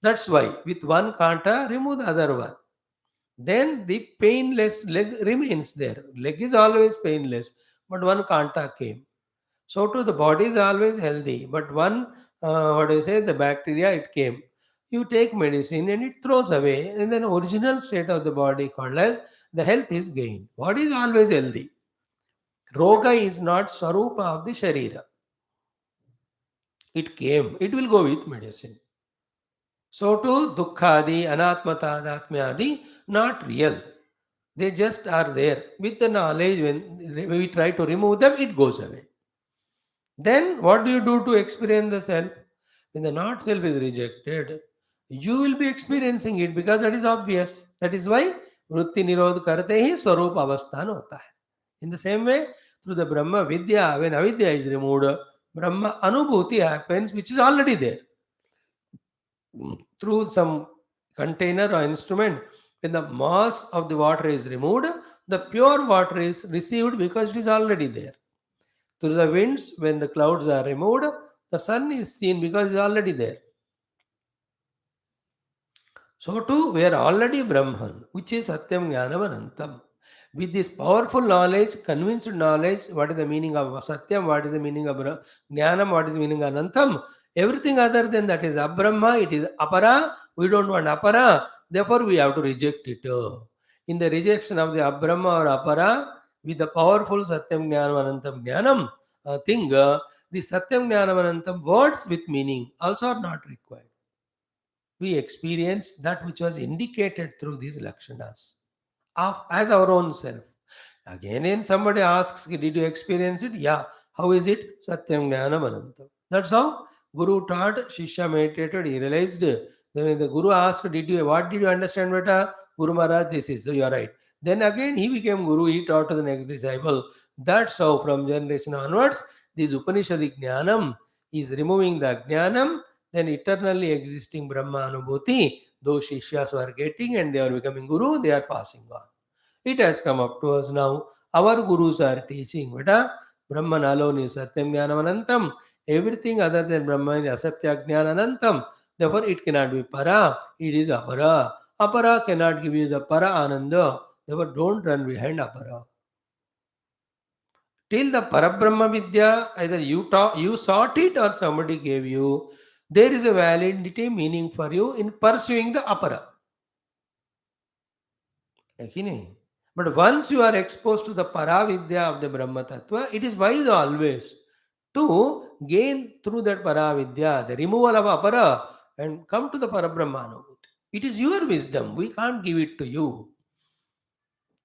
That's why with one kanta, remove the other one. Then the painless leg remains there. Leg is always painless, but one kanta came. So too the body is always healthy, but one, what do you say, the bacteria it came. You take medicine and it throws away, and then original state of the body called as the health is gained. Body is always healthy. Roga is not swarupa of the sharira. It came, it will go with medicine. So too, dukkhadi, anatmatadaatmyadi, not real. They just are there. With the knowledge, when we try to remove them, it goes away. Then what do you do to experience the self? When the not self is rejected, you will be experiencing it because that is obvious. That is why vritti nirodh karte hi swarup avasthan hota hai. In the same way, through the Brahma Vidya, when avidya is removed, Brahma Anubhuti happens, which is already there. Through some container or instrument, when the mass of the water is removed, the pure water is received because it is already there. Through the winds, when the clouds are removed, the sun is seen because it is already there. So too, we are already Brahman, which is Satyam Jnanam Anantam. With this powerful knowledge, convinced knowledge, what is the meaning of Satyam, what is the meaning of Jnanam, what is the meaning of Anantam, everything other than that is Abrahma, it is Apara, we don't want Apara, therefore we have to reject it. In the rejection of the Abrahma or Apara, with the powerful Satyam Jnanam Anantam Jnanam thing, the Satyam Jnanam Anantam words with meaning also are not required. We experience that which was indicated through these lakshanas as our own self. Again, when somebody asks, did you experience it? Yeah. How is it? Satyam Jnanam Anantam. That's how Guru taught, Shishya meditated, he realized. Then when the Guru asked, what did you understand, beta? Guru Maharaj, this is, so you are right. Then again he became Guru, he taught to the next disciple. That's how from generation onwards, this Upanishadic Jnanam is removing the Jnanam, then eternally existing Brahma Anubhuti, those Shishyas were getting and they are becoming Guru, they are passing on. It has come up to us now. Our Gurus are teaching, beta, Brahman alone is Satyam Jnanam Anantam. Everything other than Brahman is Asatya Jnana Anantam. Therefore, it cannot be Para, it is Apara. Apara cannot give you the Para Ananda. Therefore, don't run behind Apara. Till the Parabrahma Vidya, either you sought it or somebody gave you, there is a validity meaning for you in pursuing the Apara. But once you are exposed to the Paravidya of the Brahma Tattva, it is wise always to gain through that Paravidya, the removal of Apara, and come to the Parabrahmanubhuti. It is your wisdom. We can't give it to you.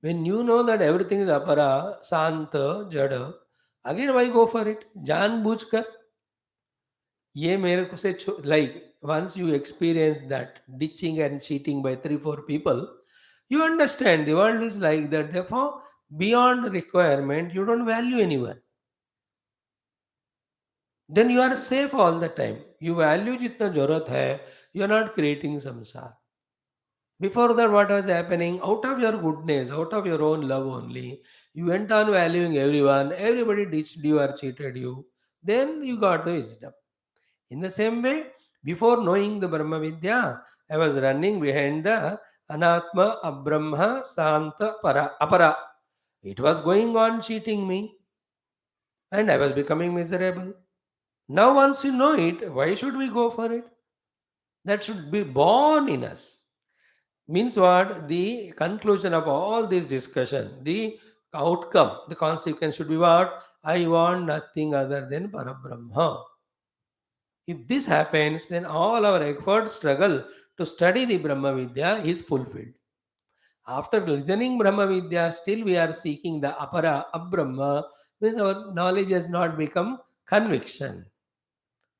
When you know that everything is Apara, Santa, Jada, again why go for it? Jaan bujhkar. ये मेरे को से like once you experience that ditching and cheating by 3-4 people, you understand the world is like that. Therefore, beyond requirement, you don't value anyone. Then you are safe all the time. You value jitna jarurat hai, you are not creating samsar. Before that, what was happening? Out of your goodness, out of your own love only, you went on valuing everyone. Everybody ditched you or cheated you. Then you got the wisdom. In the same way, before knowing the Brahma Vidya, I was running behind the Anatma, Abrahma, Santa, Apara. It was going on cheating me and I was becoming miserable. Now, once you know it, why should we go for it? That should be born in us. Means what? The conclusion of all this discussion, the outcome, the consequence should be what? I want nothing other than Parabrahma. If this happens, then all our effort, struggle to study the Brahma Vidya is fulfilled. After listening Brahma Vidya, still we are seeking the Apara, Abrahma, means our knowledge has not become conviction.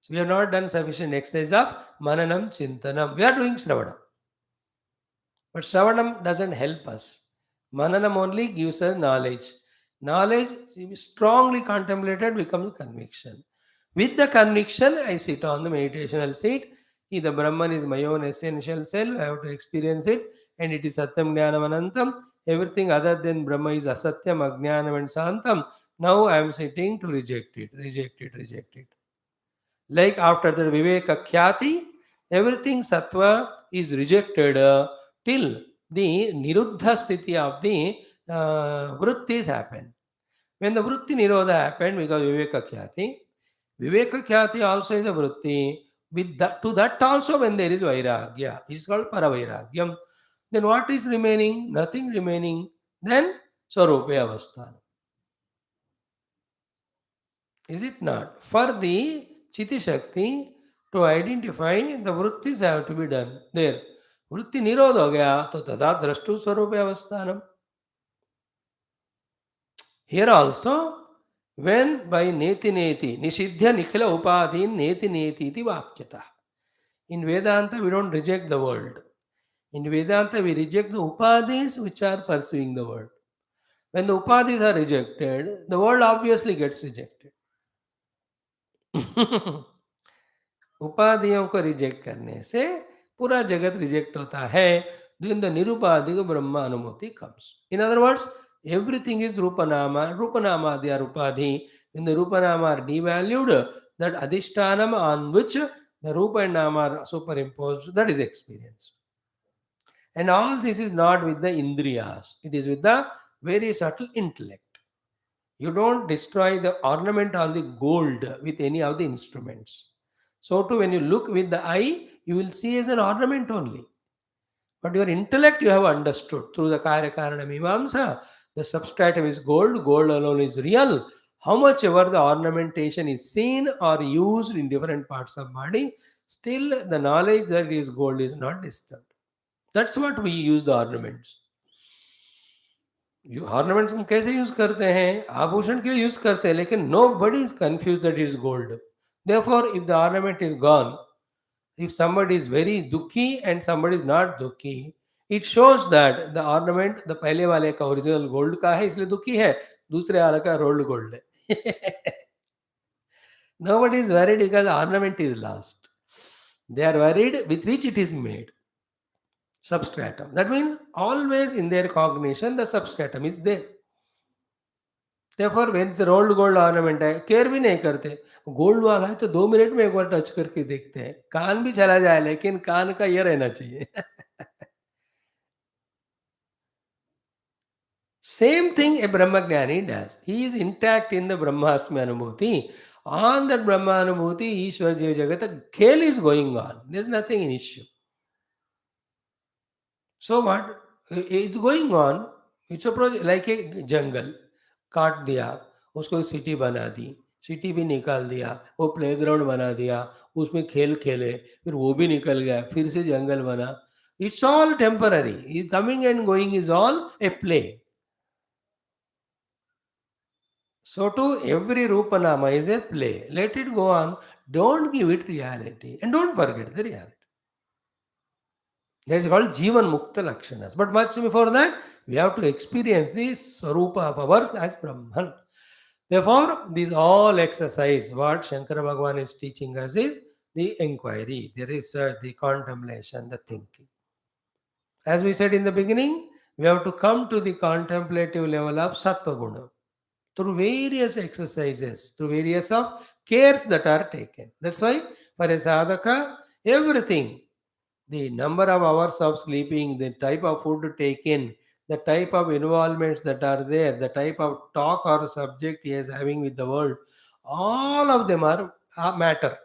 So we have not done sufficient exercise of Mananam, Chintanam. We are doing Shravanam. But Shravanam doesn't help us. Mananam only gives us knowledge. Knowledge, strongly contemplated, becomes conviction. With the conviction, I sit on the meditational seat. The Brahman is my own essential self. I have to experience it. And it is Satyam Jnanam Anantam. Everything other than Brahma is Asatyam, Ajnanam and Santam. Now I am sitting to reject it, reject it, reject it. Like after the Viveka Khyati, everything Sattva is rejected till the Niruddha Sthiti of the Vrittis happen. When the Vritti Nirodha happened because Viveka Khyati also is a Vritti. With that, to that also, when there is vairagya, it's called paravairagyam. Then what is remaining? Nothing remaining. Then Swarupe Avasthanam. Is it not? For the Chiti Shakti to identify the vrittis have to be done. There. Vritti nirodha ho gaya, to tada drashtu Swarupe Avasthanam. Here also, when by neti neti, nishidhya nikhila upadhin neti neti iti vakyata. In Vedanta, we don't reject the world. In Vedanta, we reject the upadhis which are pursuing the world. When the upadhis are rejected, the world obviously gets rejected. उपाधियों को reject करने से पूरा जगत reject होता है. Then the nirupadhika brahma anumati comes. In other words, everything is rupanama they are upadhi. When the rupanama are devalued, that adhishtanam on which the rupa and nama are superimposed, that is experience. And all this is not with the indriyas, it is with the very subtle intellect. You don't destroy the ornament on the gold with any of the instruments. So too, when you look with the eye, you will see as an ornament only. But your intellect you have understood through the Karya Karana Mimamsa. The substratum is gold, gold alone is real. How much ever the ornamentation is seen or used in different parts of body, still the knowledge that it is gold is not disturbed. That's what we use the ornaments. Ornaments हम कैसे use करते हैं? आभूषण के लिए use करते हैं, लेकिन nobody is confuse that is gold. Therefore if the ornament is gone, if somebody is very dukhi and somebody is not dukhi, it shows that the ornament the पहले वाले का ओरिजिनल गोल्ड का है इसलिए दुखी है, दूसरे वाले का रोल्ड गोल्ड है. Nobody is worried because the ornament is lost. They are worried with which it is made. Substratum. That means always in their cognition the substratum is there. Therefore, when it's a rolled gold ornament है, care भी नहीं करते. Gold वाला है तो 2 minute में एक बार touch करके देखते हैं. कान भी चला जाए लेकिन कान का ये रहना चाहिए. Same thing a Brahmagyani does. He is intact in the Brahmasmi Anubhuti. On that Brahma Anubhuti, Ishwar Jiva Jagata, khel is going on. There's nothing in issue. So what? It's going on. It's a project like a jungle. काट दिया, उसको city बना दी, city भी निकाल दिया, वो playground बना दिया, उसमें खेल खेले, फिर वो भी निकल गया, फिर से जंगल बना. It's all temporary. Coming and going is all a play. So too, every Rupanama is a play. Let it go on. Don't give it reality. And don't forget the reality. That is called Jivan Mukta Lakshanas. But much before that, we have to experience this Swarupa of ours as Brahman. Therefore, these all exercise, what Shankara Bhagavan is teaching us is the inquiry, the research, the contemplation, the thinking. As we said in the beginning, we have to come to the contemplative level of Sattva Guna through various exercises, through various of cares that are taken. That's why for a sadhaka, everything, the number of hours of sleeping, the type of food taken, the type of involvements that are there, the type of talk or subject he is having with the world, all of them are matter.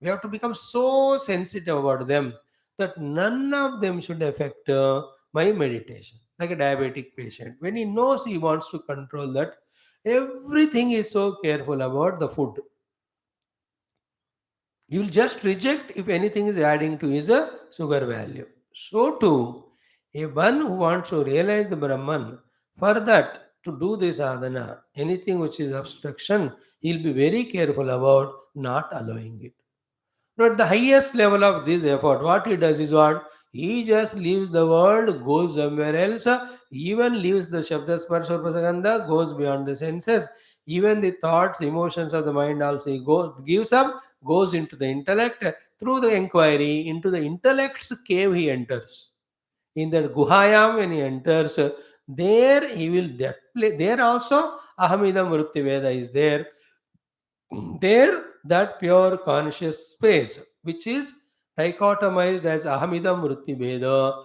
We have to become so sensitive about them that none of them should affect my meditation. Like a diabetic patient, when he knows he wants to control that, everything is so careful about the food. You will just reject if anything is adding to his sugar value. So too, a one who wants to realize the Brahman, for that to do this sadhana, anything which is obstruction, he'll be very careful about not allowing it. But the highest level of this effort, what he does is what? He just leaves the world, goes somewhere else, even leaves the Shabda Sparsha Prasaganda, goes beyond the senses, even the thoughts, emotions of the mind also he gives up, goes into the intellect. Through the inquiry, into the intellect's cave he enters. In that Guhayam, when he enters, there he will, there also Ahamidam Vritti Veda is there. There, that pure conscious space, which is dichotomized as Ahamidam Vritti Veda,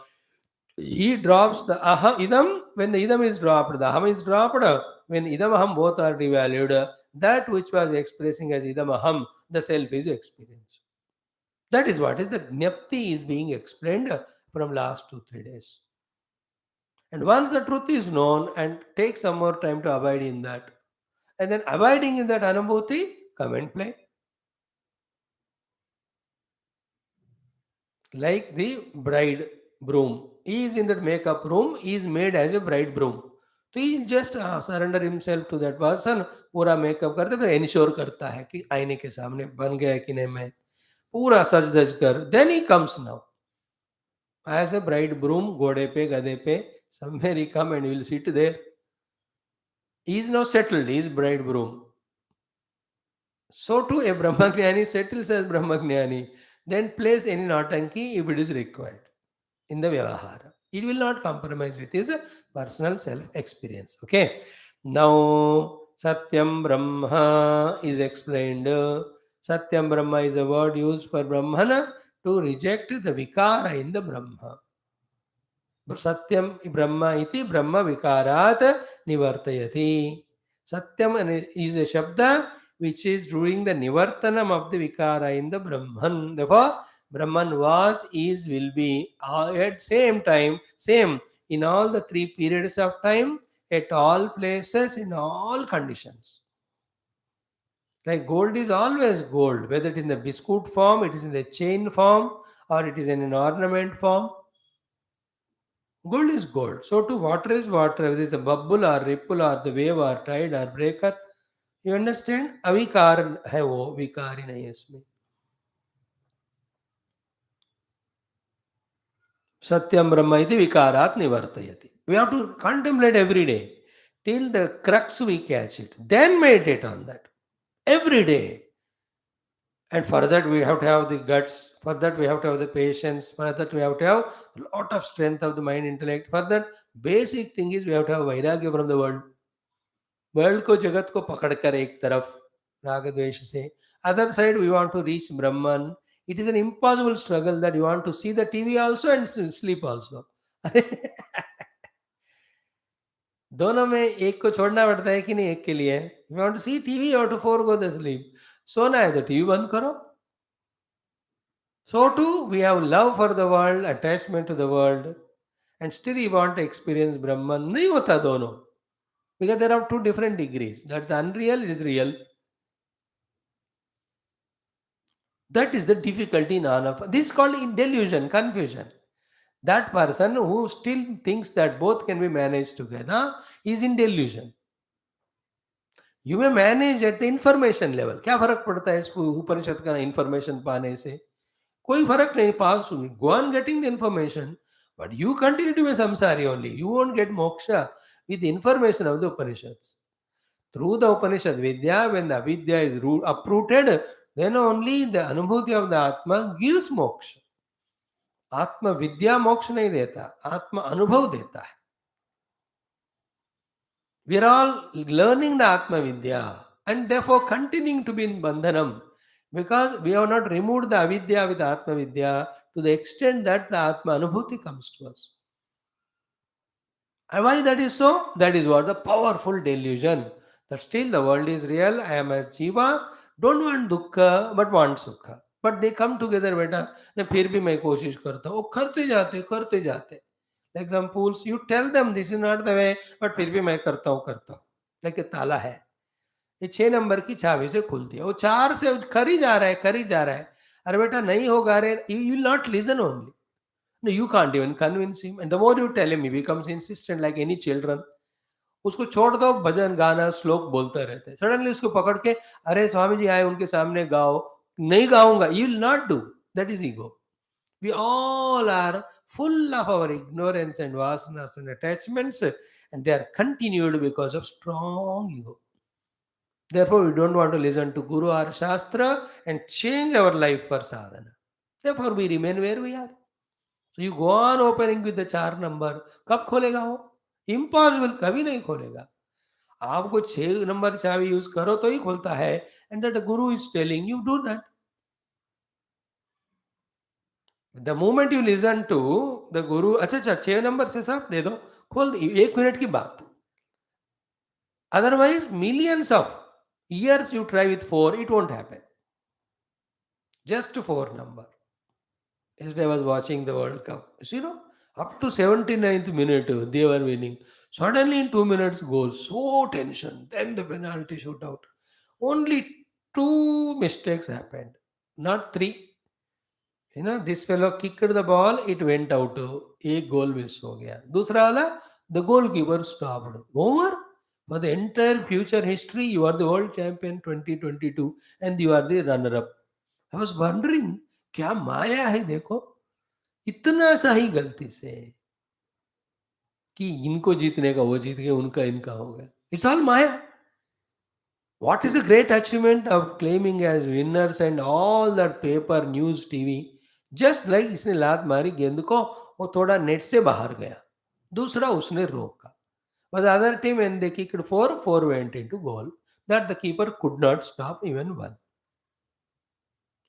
he drops the idam. When the idam is dropped, the aham is dropped. When idam aham both are devalued, that which was expressing as idam aham, the self is experienced. That is what is the Gnapti is being explained from last 2 3 days. And once the truth is known, and take some more time to abide in that, and then abiding in that anubhuti, come and play. Like the bride broom. He is in that makeup room, he is made as a bride broom. तो he just surrender himself to that person, पूरा makeup करते फिर ensure करता है कि आईने के सामने बन गया है कि नहीं, मैं पूरा सज धज कर, then he comes now as a bridegroom, घोड़े पे गधे पे, somewhere he come and will sit there. He is now settled, he is bride broom. So too a Brahmagnani settles as Brahmagnani, then plays any nautanki if it is required in the Vyavahara. It will not compromise with his personal self experience. Okay. Now Satyam Brahma is explained. Satyam Brahma is a word used for Brahmana to reject the vikara in the Brahma. Satyam Brahma iti Brahma vikarat nivartayati. Satyam is a shabda which is doing the nivartanam of the vikara in the Brahman. Therefore, Brahman was, is, will be at same time, same in all the 3 periods of time, at all places, in all conditions. Like gold is always gold, whether it is in the biscuit form, it is in the chain form, or it is in an ornament form. Gold is gold. So too water is water, whether it's a bubble or ripple or the wave or tide or breaker. You understand? अविकार है वो, विकार ही नहीं है इसमें. Satyam Brahma iti vikarat nivartayati. We have to contemplate every day till the crux we catch it. Then meditate on that every day. And for that we have to have the guts. For that we have to have the patience. For that we have to have a lot of strength of the mind, intellect. For that basic thing is we have to have vairagya from the world. World को, जगत को पकड़कर एक तरफ राग द्वेष से, other side we want to reach Brahman. It is an impossible struggle that you want to see the TV also and sleep also. दोनों में एक को छोड़ना पड़ता है कि नहीं, एक के लिए you want to see TV और टू फॉरगो द स्लीप. सोना है तो टीवी बंद करो. So too we have love for the world, attachment to the world, and still you want to experience Brahman. नहीं होता दोनों. Because there are two different degrees. That's unreal, it is real. That is the difficulty in ANANTHAM. This is called delusion, confusion. That person who still thinks that both can be managed together is in delusion. You may manage at the information level. क्या फर्क पड़ता है इस उपनिषद का information पाने से? कोई फर्क नहीं. पास go on getting the information, but you continue to be samsari only. You won't get moksha with the information of the Upanishads. Through the Upanishad Vidya, when the Avidya is uprooted, then only the Anubhuti of the Atma gives moksha. आत्म विद्या मोक्ष नहीं देता, आत्म अनुभव देता है. We are all learning the Atma Vidya and therefore continuing to be in Bandhanam because we have not removed the Avidya with Atma Vidya to the extent that the Atma Anubhuti comes to us. And why that is so? That is what the powerful delusion that still the world is real. I am as Jiva, don't want dukkha but want sukha. But they come together, beta. फिर भी मैं कोशिश करता हूँ. वो करते जाते. Like some fools, you tell them this is not the way, but फिर भी मैं करता हूँ. Like a ताला है. ये 6 नंबर की चाबी से खुलती है. वो 4 से कर ही जा रहा है. अरे बेटा नहीं होगा रे. You will not listen only. No, you can't even convince him. And the more you tell him, he becomes insistent like any children. उसको छोड़ दो, भजन गाना श्लोक बोलता रहता है. सडनली उसको पकड़ के अरे स्वामी जी आए उनके सामने गाओ. नहीं गाऊंगा. You will not do. That is ego. We all are full of our ignorance and vasanas and attachments, and they are continued because of strong ego. Therefore, we don't want to listen to Guru or Shastra and change our life for sadhana. Therefore, we remain where we are. So you go on opening with the 4 number. कब खोलेगा वो? Impossible, कभी नहीं खोलेगा. आपको 6 number चाबी use करो तो ही खोलता है. And that the Guru is telling you do that. The moment you listen to the Guru, अच्छा 6 नंबर से साहब दे दो, खोल दो. 1 मिनट की बात. Otherwise, millions of years you try with 4, it won't happen. Just 4 number. Yesterday I was watching the World Cup. So, up to 79th minute, they were winning. Suddenly in 2 minutes goal, so tension. Then the penalty shootout. Only two mistakes happened, not three. This fellow kicked the ball, it went out. एक goal miss हो गया. दूसरा वाला, the goalkeeper stopped. Over. For the entire future history, you are the world champion 2022 and you are the runner-up. I was wondering, क्या माया है देखो, इतना सा ही गलती से कि इनको जीतने का वो जीत गए, उनका इनका हो गया. It's all Maya. What is the great achievement of claiming as winners and all that paper, news, TV? Just like इसने लात मारी गेंद को, वो थोड़ा नेट से बाहर गया. दूसरा उसने रोका. But the other team, when they kicked four went into goal. That the keeper could not stop even one.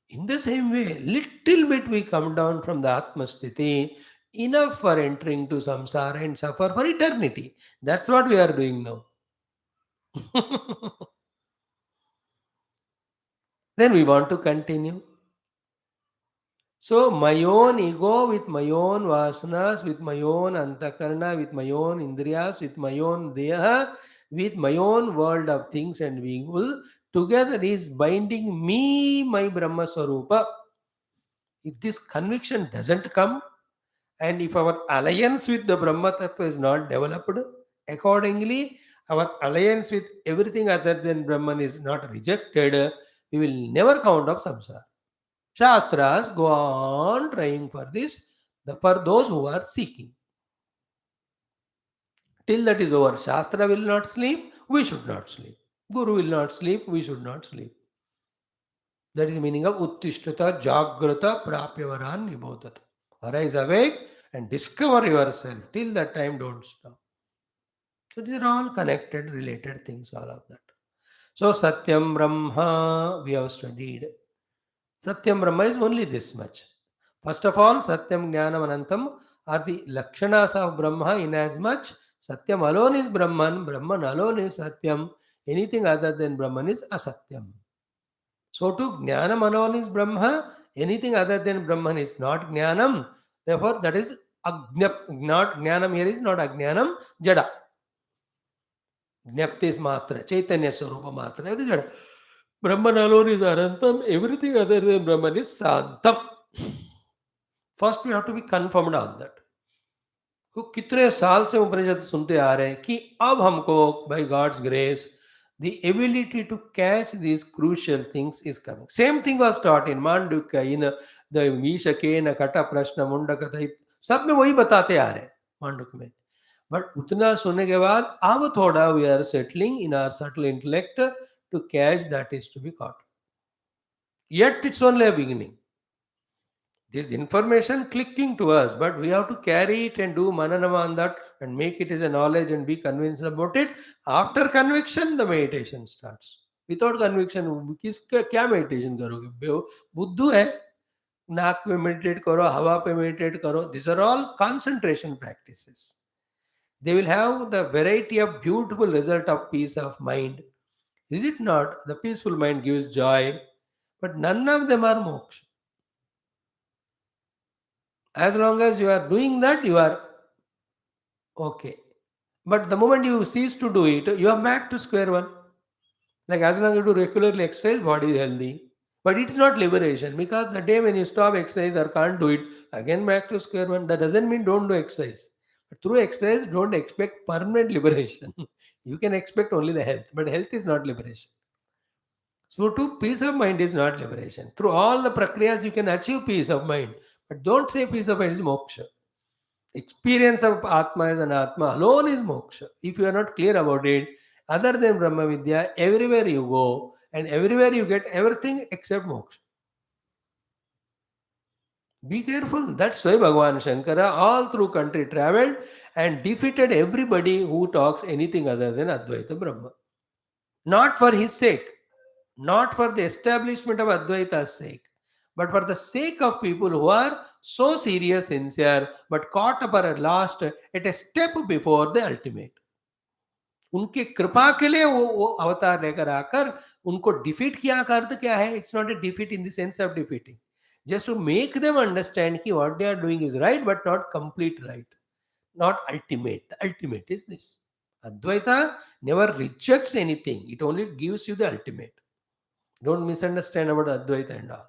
In the same way, little bit we come down from the Atmasthiti, enough for entering to samsara and suffer for eternity. That's what we are doing now. Then we want to continue. So, my own ego with my own vasanas, with my own antakarna, with my own indriyas, with my own deha, with my own world of things and being will, together is binding me, my Brahma Swarupa. If this conviction doesn't come, and if our alliance with the Brahma Tattva is not developed, accordingly, our alliance with everything other than Brahman is not rejected, we will never count of samsara. Shastras go on trying for this, for those who are seeking. Till that is over, Shastra will not sleep, we should not sleep. Guru will not sleep, we should not sleep. That is the meaning of Uttishtata Jagrata Prapyavaran Nibodhata. Arise awake and discover yourself. Till that time, don't stop. So these are all connected, related things, all of that. So Satyam Brahma, we have studied. Satyam Brahma is only this much. First of all, Satyam, Jnanam, Anantham are the Lakshanas of Brahma, inasmuch Satyam alone is Brahman, Brahman alone is Satyam, anything other than Brahman is Asatyam. So too, Jnanam alone is Brahma, anything other than Brahman is not Jnanam, therefore that is not Jnanam here is not Ajnanam, Jada. Jnapti is Matra, Chaitanya Swarupa Matra, that is Jada. Brahman alone is Anantam, everything other than Brahman is Santam. First we have to be confirmed on that. को कितने साल से उपनिषद सुनते आ रहे हैं कि अब हमको by God's grace the ability to catch these crucial things is coming. Same thing was taught in Mandukya, in the Vishakena Kata Prashna Mundakata, सब में वही बताते आ रहे हैं मांडुक में. बट उतना सुनने के बाद अब थोड़ा we are settling in our subtle intellect to catch that is to be caught. Yet it's only a beginning. This information clicking to us, but we have to carry it and do mananam on that and make it as a knowledge and be convinced about it. After conviction, the meditation starts. Without conviction, किसका क्या meditation करोगे? बुद्धू है, नाक पे meditate करो, हवा पे meditate करो. These are all concentration practices. They will have the variety of beautiful result of peace of mind. Is it not? The peaceful mind gives joy, but none of them are moksha. As long as you are doing that, you are okay. But the moment you cease to do it, you are back to square one. Like as long as you do regularly exercise, body is healthy. But it's not liberation, because the day when you stop exercise or can't do it, again back to square one. That doesn't mean don't do exercise. But through exercise, don't expect permanent liberation. You can expect only the health, but health is not liberation. So too, peace of mind is not liberation. Through all the prakriyas, you can achieve peace of mind. But don't say peace of mind is moksha. Experience of Atma as an Atma alone is moksha. If you are not clear about it, other than Brahma Vidya, everywhere you go and everywhere you get everything except moksha. Be careful. That's why Bhagavan Shankara all through country traveled and defeated everybody who talks anything other than Advaita Brahma. Not for his sake, not for the establishment of Advaita's sake, but for the sake of people who are so serious, sincere, but caught up at last at a step before the ultimate. उनके कृपा के लिए वो अवतार लेकर आकर उनको defeat किया का अर्थ क्या है? It's not a defeat in the sense of defeating. just to make them understand ki what they are doing is right, but not complete right, not ultimate. The ultimate is this. Advaita never rejects anything, it only gives you the ultimate. Don't misunderstand about Advaita and all.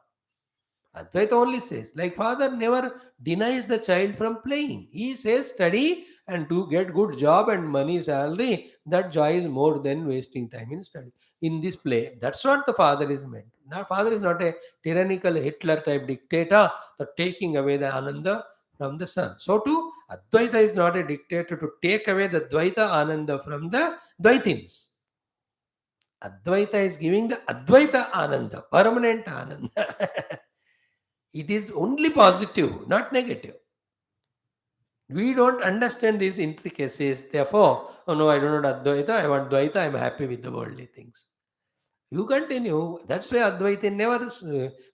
Advaita only says, like father never denies the child from playing. He says, study and do get good job and money, salary. That joy is more than wasting time in study, in this play. That's what the father is meant. Now, father is not a tyrannical Hitler type dictator, the taking away the Ananda from the son. So too, Advaita is not a dictator to take away the Dvaita Ananda from the Dvaitins. Advaita is giving the Advaita Ananda, permanent Ananda. It is only positive, not negative. We don't understand these intricacies. Therefore, oh no, I don't want Advaita, I want Dvaita, I'm happy with the worldly things. You continue. That's why Advaita never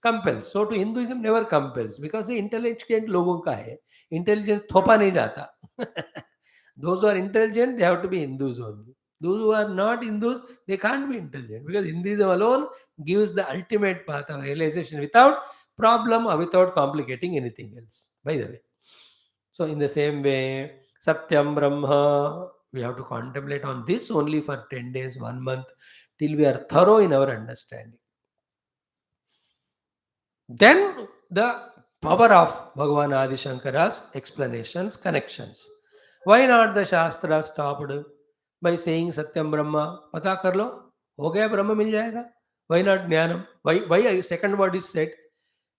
compels. So to Hinduism never compels because the intelligent लोगों का है. Intelligence थोपा नहीं जाता. Those who are intelligent, they have to be Hindus only. Those who are not Hindus, they can't be intelligent because Hinduism alone gives the ultimate path of realization without problem or without complicating anything else. By the way. So in the same way, Satyam Brahma, we have to contemplate on this only for 10 days, 1 month, till we are thorough in our understanding. Then the power of Bhagavan Adi Shankara's explanations, connections. Why not the Shastra stopped by saying Satyam Brahma? Pata kar lo, ho gaya Brahma mil jayega. Why not Jnanam? Why second word is said?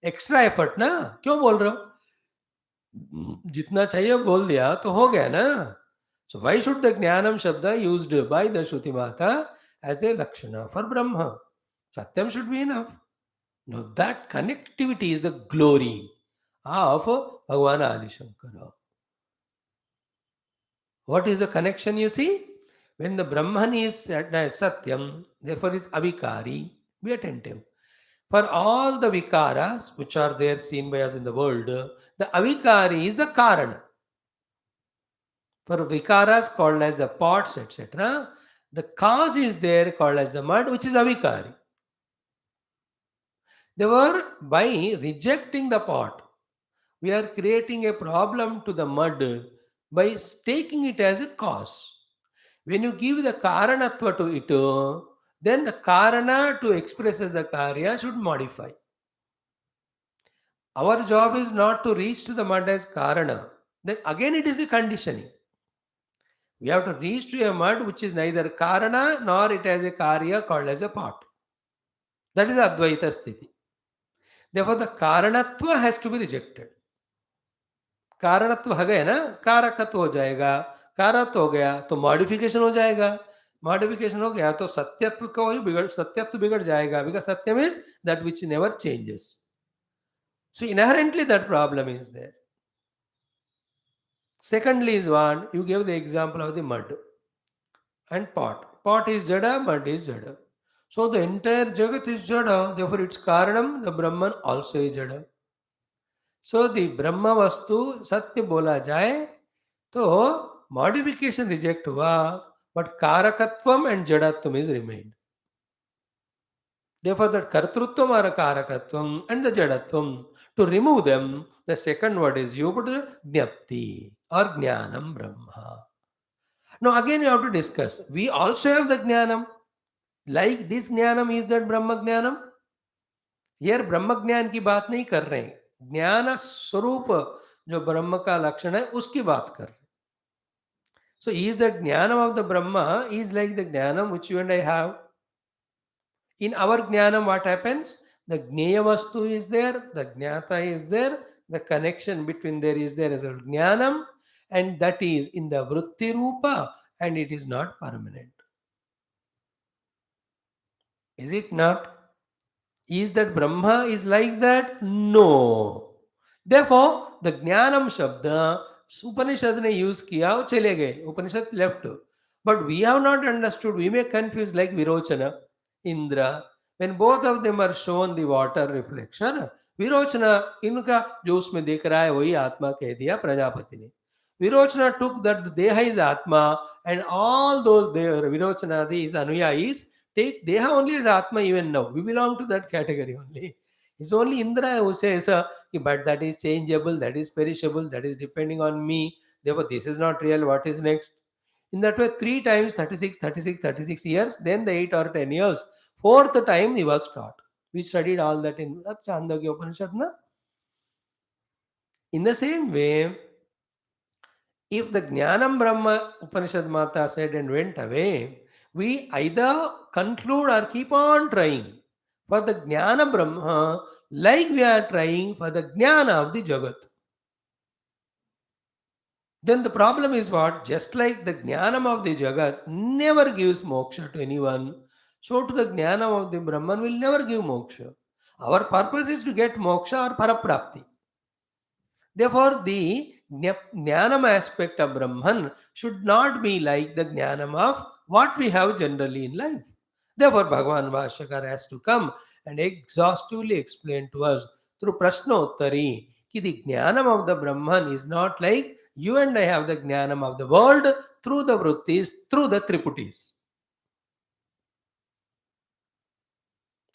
Extra effort ना क्यों बोल रहे हो जितना चाहिए बोल दिया तो हो गया ना so why should the jnanam shabda used by the Shruti Mata as a lakshana for Brahma? Satyam should be enough. Now that connectivity is the glory of Bhagavan Adi Shankara. What is the connection you see? When the Brahman is said as Satyam, therefore is avikari. Be attentive. For all the vikaras which are there seen by us in the world, the avikari is the karana. For vikaras called as the pots, etc., the cause is there called as the mud, which is avikari. They were by rejecting the pot, we are creating a problem to the mud by taking it as a cause. When you give the karanatva to it, then the karana to express as the karya should modify. Our job is not to reach to the mud as karana. Then again it is a conditioning. We have to reach to a mud which is neither karana nor it has a karya called as a pot. That is Advaita Sthiti. Therefore, the karanatva has to be rejected. कारणत्व हो गया ना कारकत्व हो जाएगा कारत्व हो गया तो modification हो जाएगा मॉडिफिकेशन हो गया तो सत्यत्व को ही बिगड़ सत्यत्व बिगड़ जाएगा बिकॉज सत्यम is that which never changes so inherently that problem is there secondly is one you gave the example of the mud and pot is jada mud is jada so the entire jagat is jada therefore its karanam the brahman also is jada so the brahma vastu satya bola jaye तो modification reject हुआ but कारकत्वम and जड़त्वम is remained therefore that kartrutvam or karakatvam and the jadatvam to remove them the second word is you put jnapti or jnanam brahma. Now again you have to discuss we also have the jnanam like this jnanam is that brahma jnanam here brahma jnan की बात नहीं कर रहे हैं ज्ञान स्वरूप जो ब्रह्म का लक्षण है उसकी बात कर रहे हैं. So is the jnanam of the Brahma is like the jnanam which you and I have. In our jnanam, what happens? The jnaya vastu is there, the jnata is there, the connection between there is there as a jnanam, and that is in the vritti rupa, and it is not permanent. Is it not? Is that Brahma is like that? No. Therefore, the jnanam shabda Upanishad ने use किया वो चले गए उपनिषद left but we have not understood we may confuse like virochana indra when both of them are shown the water reflection virochana इनका जो उसमें देख रहा है वही आत्मा कह दिया प्रजापति ने virochana took that deha is atma and all those virochana is anuyayis take deha only as atma even now we belong to that category only It's only Indra who says, but that is changeable, that is perishable, that is depending on me. Therefore, this is not real. What is next? In that way, three times 36, 36, 36 years, then the 8 or 10 years. Fourth time he was taught. We studied all that in Chandogya Upanishad. Na? In the same way, if the Jnanam Brahma Upanishad Mata said and went away, we either conclude or keep on trying for the Jnana Brahma like we are trying for the Jnana of the Jagat. Then the problem is what? Just like the Jnanam of the Jagat never gives moksha to anyone, so to the Jnanam of the Brahman will never give moksha. Our purpose is to get moksha or paraprapti. Therefore, the Jnanam aspect of Brahman should not be like the Jnanam of what we have generally in life. Therefore, Bhagavan Bhashyakar has to come and exhaustively explain to us through Prashnottari that the Jnanam of the Brahman is not like you and I have the Jnanam of the world through the Vrittis, through the Triputis.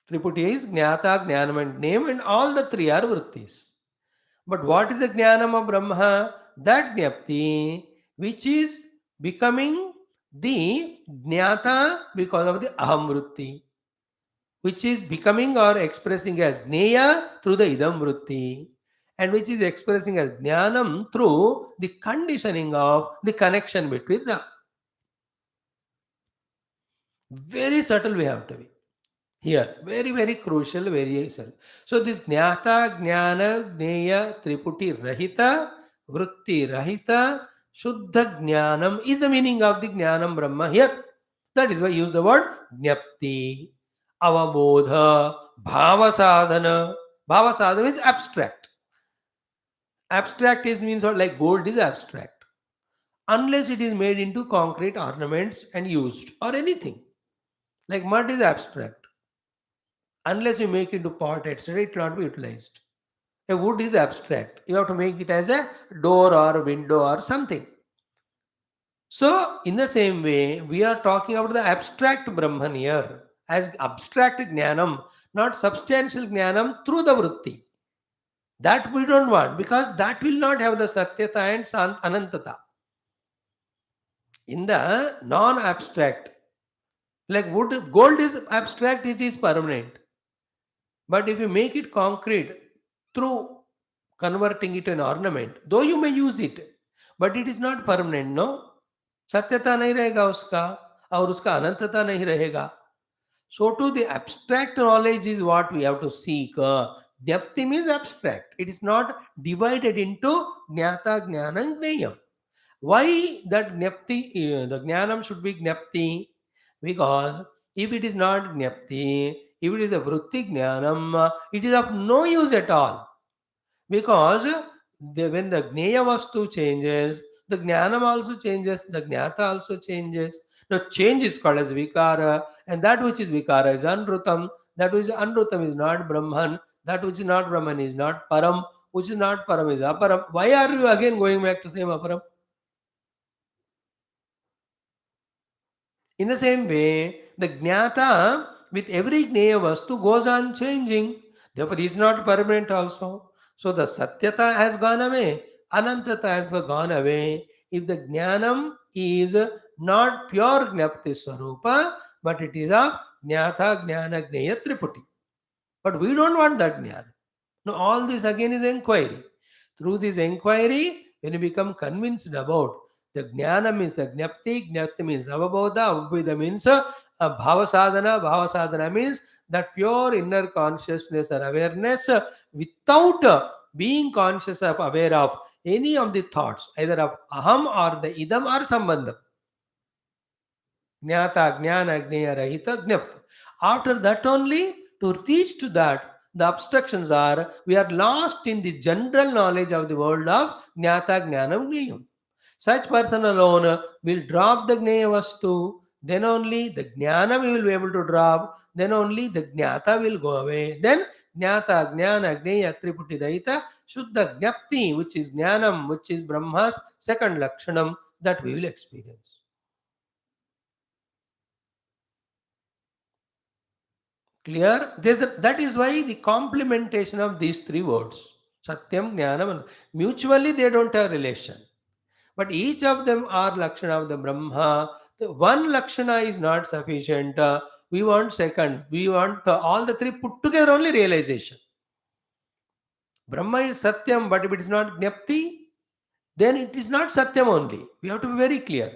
Triputi is Jnata, Jnanam and Name, and all the three are Vrittis. But what is the Jnanam of Brahma? That Jnapti, which is becoming the Jnata because of the Aham Vritti, which is becoming or expressing as Jnaya through the Idam Vritti, and which is expressing as Jnanam through the conditioning of the connection between them. Very subtle we have to be. Here, very, very crucial, very essential. So this Jnata, Jnana, Jneya, Triputi, Rahita, Vritti, Rahita, Shuddha Jnanam is the meaning of the Jnanam Brahma here. That is why I use the word Jnapti, Avabodha, Bhava Sadhana. Bhava Sadhana means abstract. Abstract is means what, like gold is abstract. Unless it is made into concrete ornaments and used or anything. Like mud is abstract. Unless you make it into pot, etc., it cannot be utilized. A wood is abstract. You have to make it as a door or a window or something. So, in the same way, we are talking about the abstract Brahman here as abstract Jnanam, not substantial Jnanam through the Vritti. That we don't want because that will not have the Satyata and Anantata. In the non abstract, like wood, gold is abstract, it is permanent. But if you make it concrete through converting it to an ornament, though you may use it, but it is not permanent, no? सत्यता नहीं रहेगा उसका और उसका अनंतता नहीं रहेगा. So too the abstract knowledge is what we have to seek. Jnapti means abstract. It is not divided into Jnata, Jnana, Jnayam. Why that Jnapti, the Jnanam should be Jnapti? Because if it is not Jnapti, if it is a Vritti Jnanam, it is of no use at all. Because when the Jnaya Vastu changes, the Jnanam also changes, the Jnata also changes. Now, change is called as Vikara, and that which is Vikara is Anrutam, that which is Anrutam is not Brahman, that which is not Brahman is not Param, which is not Param is Aparam. Why are you again going back to same Aparam? In the same way, the Jnata with every Jnaya Vastu goes on changing. Therefore, he is not permanent also. So the Satyata has gone away, Anantata has gone away. If the Jnanam is not pure Jnapti Swarupa, but it is of Jnata, Jnana, Jnaya, Triputi. But we don't want that Jnana. Now, all this again is inquiry. Through this inquiry, when you become convinced about the Jnana means a Jnapti, Jnapti means Avabodha, Avabodha means Bhava Sadhana means that pure inner consciousness or awareness without being conscious of aware of any of the thoughts, either of Aham or the Idam or Sambandham. Jnata, Jnana, Jnaya, Rahita, Jnapti. After that only, to reach to that, the obstructions are, we are lost in the general knowledge of the world of Jnata, Jnanam, Jnayam. Such person alone will drop the Gnaya Vastu, then only the Jnana we will be able to drop, then only the Jnata will go away. Then Jnata, Jnana, Gnaya, Triputi, Rahita, Shuddha Jnapti, which is Jnanam, which is Brahma's second Lakshanam, that we will experience. Clear? That is why the complementation of these three words, Satyam, Jnanam, and mutually they don't have relation. But each of them are Lakshana of the Brahma. The one Lakshana is not sufficient. We want second. We want all the three put together only realization. Brahma is Satyam, but if it is not Jnapti, then it is not Satyam only. We have to be very clear.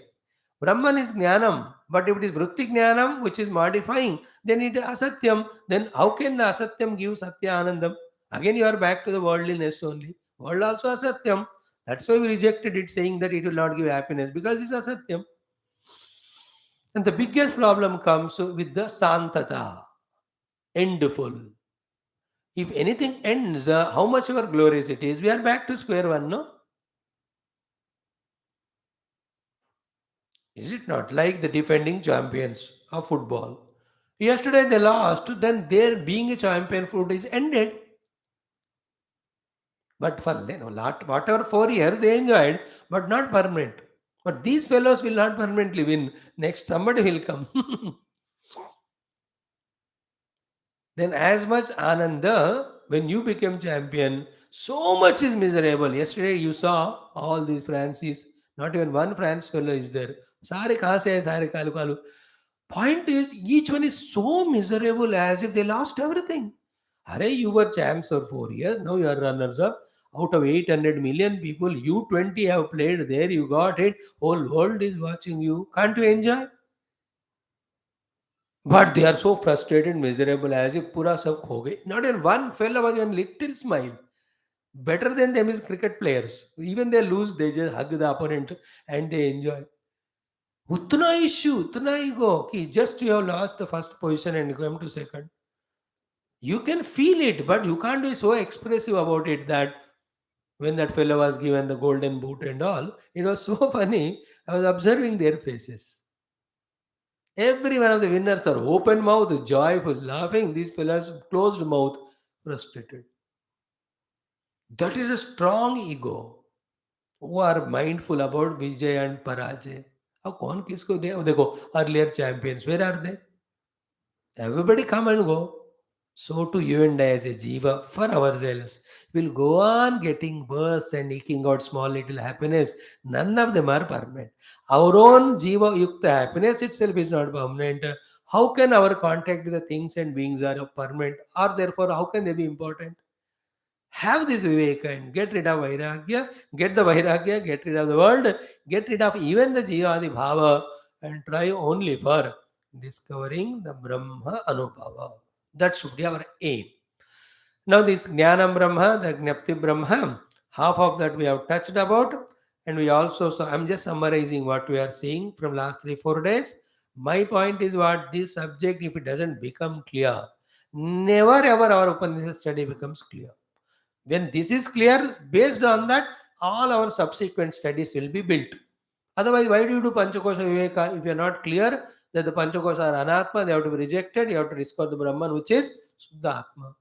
Brahman is Jnanam, but if it is Vritti Jnanam, which is modifying, then it is Asatyam. Then how can the Asatyam give Satya Anandam? Again, you are back to the worldliness only. World also Asatyam. That's why we rejected it, saying that it will not give happiness because it's Asatyam. And the biggest problem comes with the Santata, endful. If anything ends, how much ever glorious it is, we are back to square one, no? Is it not like the defending champions of football? Yesterday they lost, then their being a champion foot is ended. But for whatever 4 years they enjoyed, but not permanent. But these fellows will not permanently win. Next somebody will come. Then as much ananda when you become champion, so much is miserable. Yesterday you saw all these Francis, not even one France fellow is there. Sare kahan se hai, sare kalu kalu. Point is, each one is so miserable as if they lost everything. Hare, you were champs for 4 years, now you are runners up. Out of 800 million people, you 20 have played there, you got it. Whole world is watching you. Can't you enjoy? But they are so frustrated, miserable, as if pura sab kho gaye. Not even one fella was even little smile. Better than them is cricket players. Even they lose, they just hug the opponent and they enjoy. Utna issue, utna ego. Ki just you have lost the first position and you come to second. You can feel it, but you can't be so expressive about it that when that fellow was given the golden boot and all, it was so funny. I was observing their faces. Every one of the winners are open mouth, joyful, laughing. These fellows closed mouth, frustrated. That is a strong ego who are mindful about Vijay and Parajay. अब कौन किसको दे अब देखो earlier champions where are they? Everybody come and go. So to you and I as a jiva for ourselves will go on getting bursts and eking out small little happiness. None of them are permanent. Our own jiva yukta happiness itself is not permanent. How can our contact with the things and beings are permanent? Or therefore, how can they be important? Have this viveka and get rid of vairagya, get the vairagya, get rid of the world, get rid of even the jiva, the bhava, and try only for discovering the Brahma Anubhava. That should be our aim. Now, this Jnanam Brahma, the Gnapti Brahma, half of that we have touched about, and we also, so I'm just summarizing what we are seeing from last 3 4 days. My point is what this subject, if it doesn't become clear, never ever our Upanishad study becomes clear. When this is clear, based on that, all our subsequent studies will be built. Otherwise, why do you do Panchakosha Viveka? If you are not clear that the Panchakosha are Anatma, they have to be rejected, you have to discover the Brahman, which is Suddha Atma.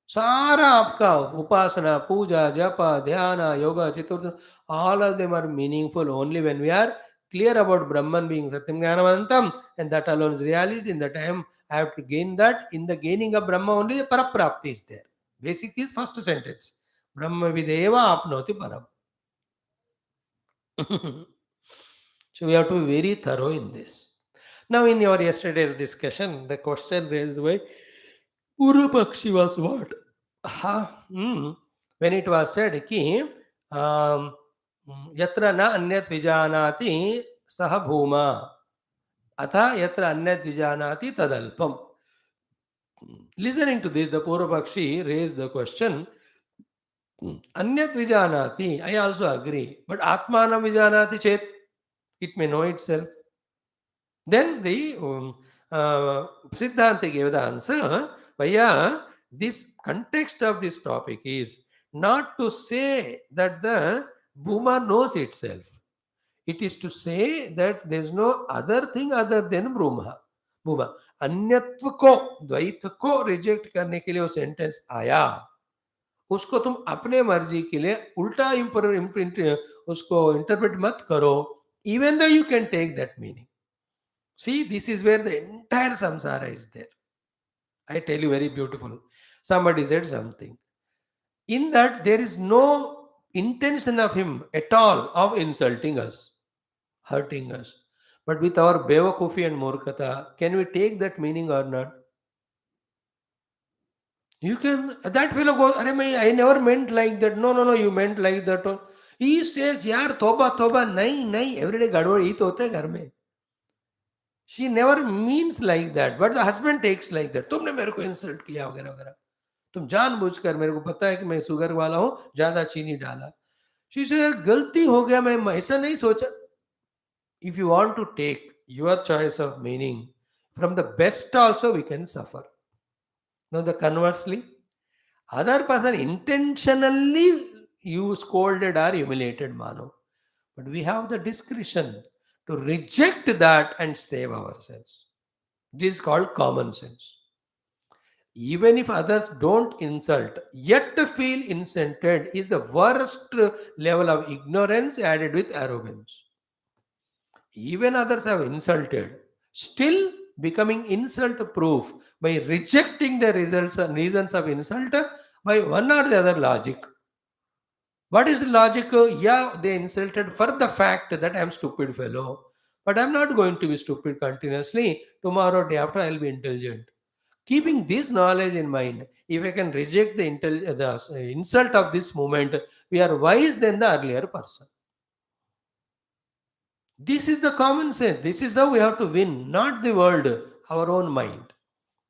सारा आपका upasana, puja, japa, dhyana, yoga, chaturthi, all of them are meaningful only when we are clear about Brahman being Satyam Jnanam Anantam, and that alone is reality. In the time I have to gain that. In the gaining of Brahma only the Paraprapti is there. Basic is first sentence. Brahma videva apnoti param. So we have to be very thorough in this. Now, in your yesterday's discussion, the question raised by Urupakshi was what? When it was said कि यत्र न अन्यत् विजानाति सह भूमा अतः यत्र अन्यत् विजानाति तदल्पम. Listening to this, the Purvapakshi raised the question, Anyat Vijanati, I also agree, but Atmanam Vijanati Chet, it may know itself. Then the Siddhanta gave the answer, Vaya, this context of this topic is not to say that the Bhuma knows itself. It is to say that there is no other thing other than Brahma. Bhuma. अन्यत्व को द्वैत को reject करने के लिए वो sentence आया, उसको तुम अपने मर्जी के लिए उल्टा उसको इंटरप्रेट मत करो, even though you can take that meaning. See, this is where the entire samsara is there. I tell you, very beautiful. Somebody said something. In that, there is no intention of him at all of insulting us, hurting us. But with our bevakufi and murkata, can we take that meaning or not? You can, that fellow goes, Arey, I never meant like that. No, no, no, you meant like that. He says, Yaar, toba, toba, nahi, nahi, every day gadwad hi to hota hai ghar mein. She never means like that. But the husband takes like that. तुमने मेरे को insult किया वगैरह वगैरह. तुम जानबूझकर, मेरे को पता है कि मैं शुगर वाला हूँ, ज्यादा चीनी डाला. शी से गलती हो गया, मैं ऐसा नहीं सोचा. If you want to take your choice of meaning, from the best also we can suffer. Now the conversely, other person intentionally you scolded or humiliated mano. But we have the discretion to reject that and save ourselves. This is called common sense. Even if others don't insult, yet to feel insulted is the worst level of ignorance added with arrogance. Even others have insulted, still becoming insult proof by rejecting the results and reasons of insult by one or the other logic. What is the logic? Yeah, they insulted for the fact that I'm stupid fellow, but I'm not going to be stupid continuously. Tomorrow, day after, I'll be intelligent. Keeping this knowledge in mind, if I can reject the insult of this moment, we are wise than the earlier person. This is the common sense. This is how we have to win, not the world, our own mind.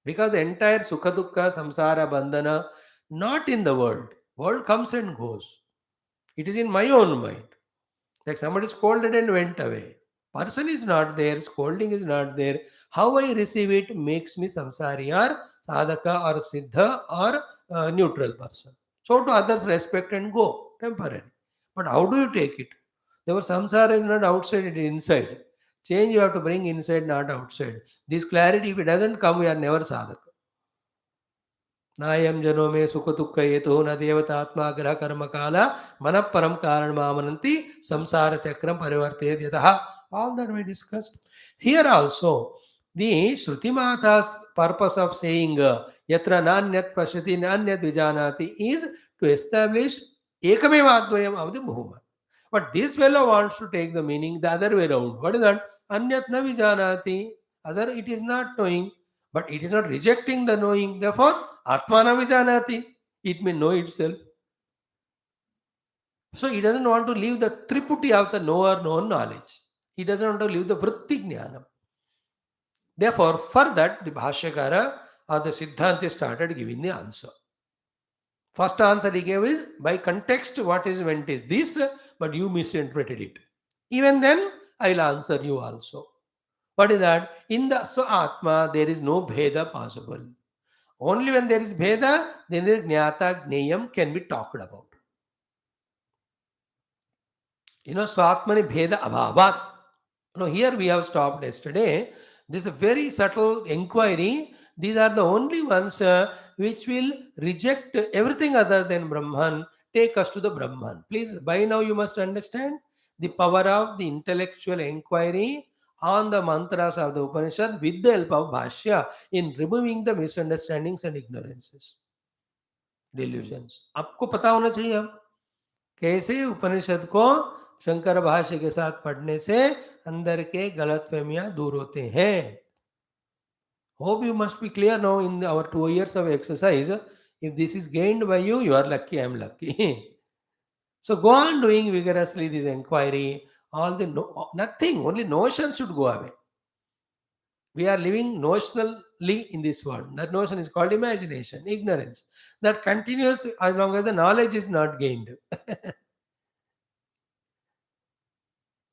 Because the entire Sukha Dukkha, Samsara, Bandhana, not in the world. World comes and goes. It is in my own mind. Like somebody scolded and went away. Person is not there, scolding is not there. How I receive it makes me samsari or sadhaka or siddha or neutral person. So to others respect and go, temporary. But how do you take it? Therefore, samsara is not outside, it is inside. Change you have to bring inside, not outside. This clarity, if it doesn't come, we are never sadhaka. नायम जनो में सुख दुख ये तो न देवतात्मा ग्रह कर्म काला मन परम कारण मामनंती संसार चक्रम परिवर्तित यतः. All that we discussed here also. The Shruti Mata's purpose of saying yatra nanyat pashyati nanyat vijanati is to establish ekameva advayam of the Bhuma. But this fellow wants to take the meaning the other way around. What is that? Anyat na vijanati. Other it is not knowing, but it is not rejecting the knowing. Therefore, Atmana vijanati. It may know itself. So he doesn't want to leave the triputi of the knower known knowledge. He doesn't want to leave the vritti jnanam. Therefore, for that, the Bhashyakara or the Siddhanti started giving the answer. First answer he gave is, by context, what is meant is this, but you misinterpreted it. Even then, I'll answer you also. What is that? In the Atma, there is no Bheda possible. Only when there is Bheda, then the Jnata Gneyam can be talked about. Swatmani Bheda Abhavat. Here we have stopped yesterday. This is a very subtle inquiry. These are the only ones which will reject everything other than Brahman, take us to the Brahman. Please, by now you must understand the power of the intellectual inquiry on the mantras of the Upanishad with the help of Bhashya in removing the misunderstandings and ignorances, delusions. आपको पता होना चाहिए अब कैसे उपनिषद को शंकर भाष्य के साथ पढ़ने से अंदर के गलतफहमियां दूर होते हैं. Hope you must be clear now in our 2 years of exercise. If this is gained by you, you are lucky, I am lucky. So go on doing vigorously this inquiry. All the nothing, only notions should go away. We are living notionally in this world. That notion is called imagination, ignorance. That continues as long as the knowledge is not gained.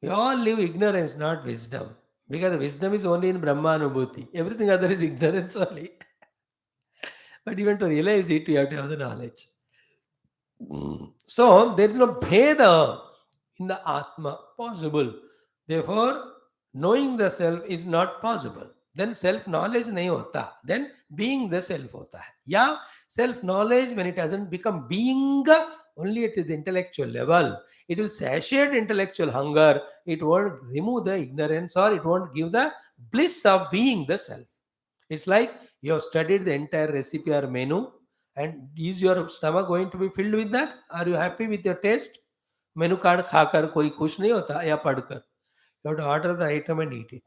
We all live ignorance, not wisdom. Because the wisdom is only in Brahmanubhuti. Everything other is ignorance only. But even to realize it, you have to have the knowledge. So there is no Bheda in the Atma possible. Therefore, knowing the self is not possible. Then self-knowledge nahi hota. Then being the self hota hai. Yeah, self-knowledge, when it doesn't become being, only at the intellectual level, it will satiate intellectual hunger. It won't remove the ignorance or it won't give the bliss of being the self. It's like You have studied the entire recipe or menu, and is your stomach going to be filled with that? Are you happy with your taste? Menu card खाकर कोई खुश नहीं होता या पढ़कर. You have to order the item and eat it.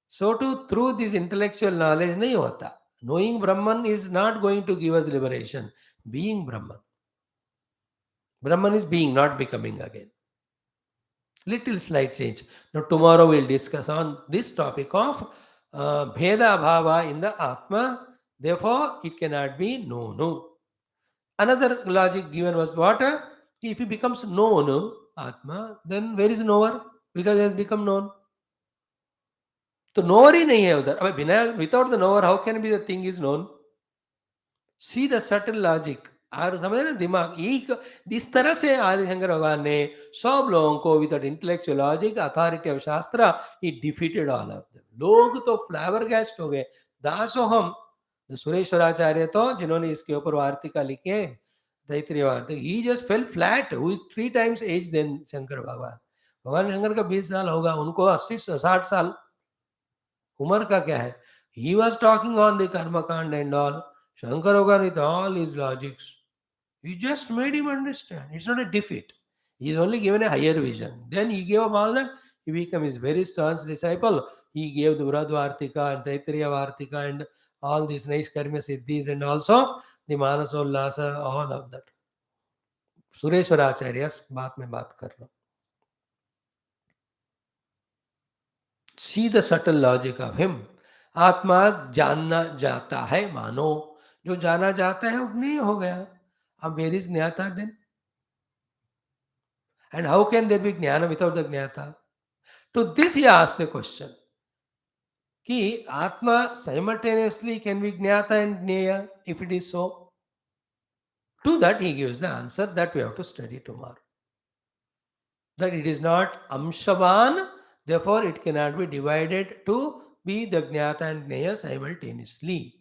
So to through this intellectual knowledge नहीं होता. Knowing Brahman is not going to give us liberation. Being Brahman. Brahman is being, not becoming again. Little slight change. Now tomorrow we'll discuss on this topic of Bheda Bhava in the Atma. Therefore, it cannot be no. Another logic given was what? If it becomes known, Atma, then where is knower? Because it has become known. तो knower ही नहीं है उधर. अब बिना without the knower, how can be the thing is known? See the subtle logic. और समझे ना दिमाग एक इस तरह से आदिशंकर भगवान ने सब लोगों को without intellectual logic authority of shastra ही डिफीटेड ऑल ऑफ देम. लोग तो फ्लैबरगैस्ट हो गए. दासोहम सुरेश्वराचार्य तो जिन्होंने इसके ऊपर वार्तिका लिखी है तैत्तिरीय वार्तिका, ही just fell flat. Who is 3 times age than Shankar Bhagwan. Bhagwan Shankar का 20 साल होगा, उनको 80-60 साल. उम्र का क्या है? He was talking on the karma kand and all. Shankara Bhagavan with all his logics, he just made him understand. It's not a defeat. He is only given a higher vision. Then he gave up all that. He became his very staunch disciple. He gave the Vrad-vartika and Taittiriya vartika and all these nice karma siddhis and also the Manasollasa, all of that. Sureshwaracharya बात में बात कर रहा हूँ. See the subtle logic of him. आत्मा जानना जाता है, मानो जो जाना जाता है वो नहीं हो गया. अब where is ज्ञाता then? And how can there be ज्ञान without the ज्ञाता? To this he asked the question कि आत्मा simultaneously can be ज्ञाता and ज्ञेय if it is so. To that he gives the answer that we have to study tomorrow. That it is not amshavan, therefore it cannot be divided to be the jnata and jnaya simultaneously.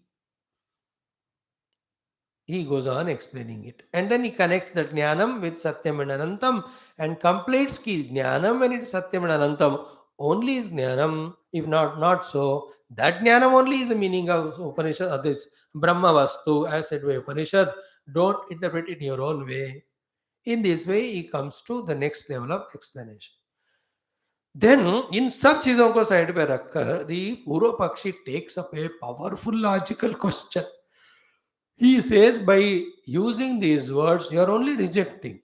He goes on explaining it. And then he connects the jnanam with satyam and anantam and completes ki jnanam when it is satyam and anantam only is jnanam. If not so, that jnanam only is the meaning of Upanishad, of this Brahma Vastu, as said by Upanishad. Don't interpret it in your own way. In this way, he comes to the next level of explanation. Then, in सब चीजों को side पे रखकर, the पूर्व पक्षी takes up a powerful logical question. He says, by using these words, you are only rejecting.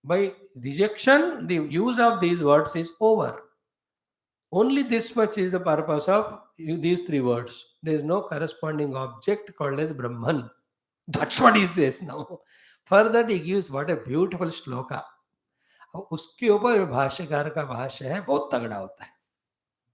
By rejection, the use of these words is over. Only this much is the purpose of these 3 words. There is no corresponding object called as Brahman. That's what he says now. Further, he gives what a beautiful shloka. उसके ऊपर भाष्यकार का भाष्य है, बहुत तगड़ा होता है.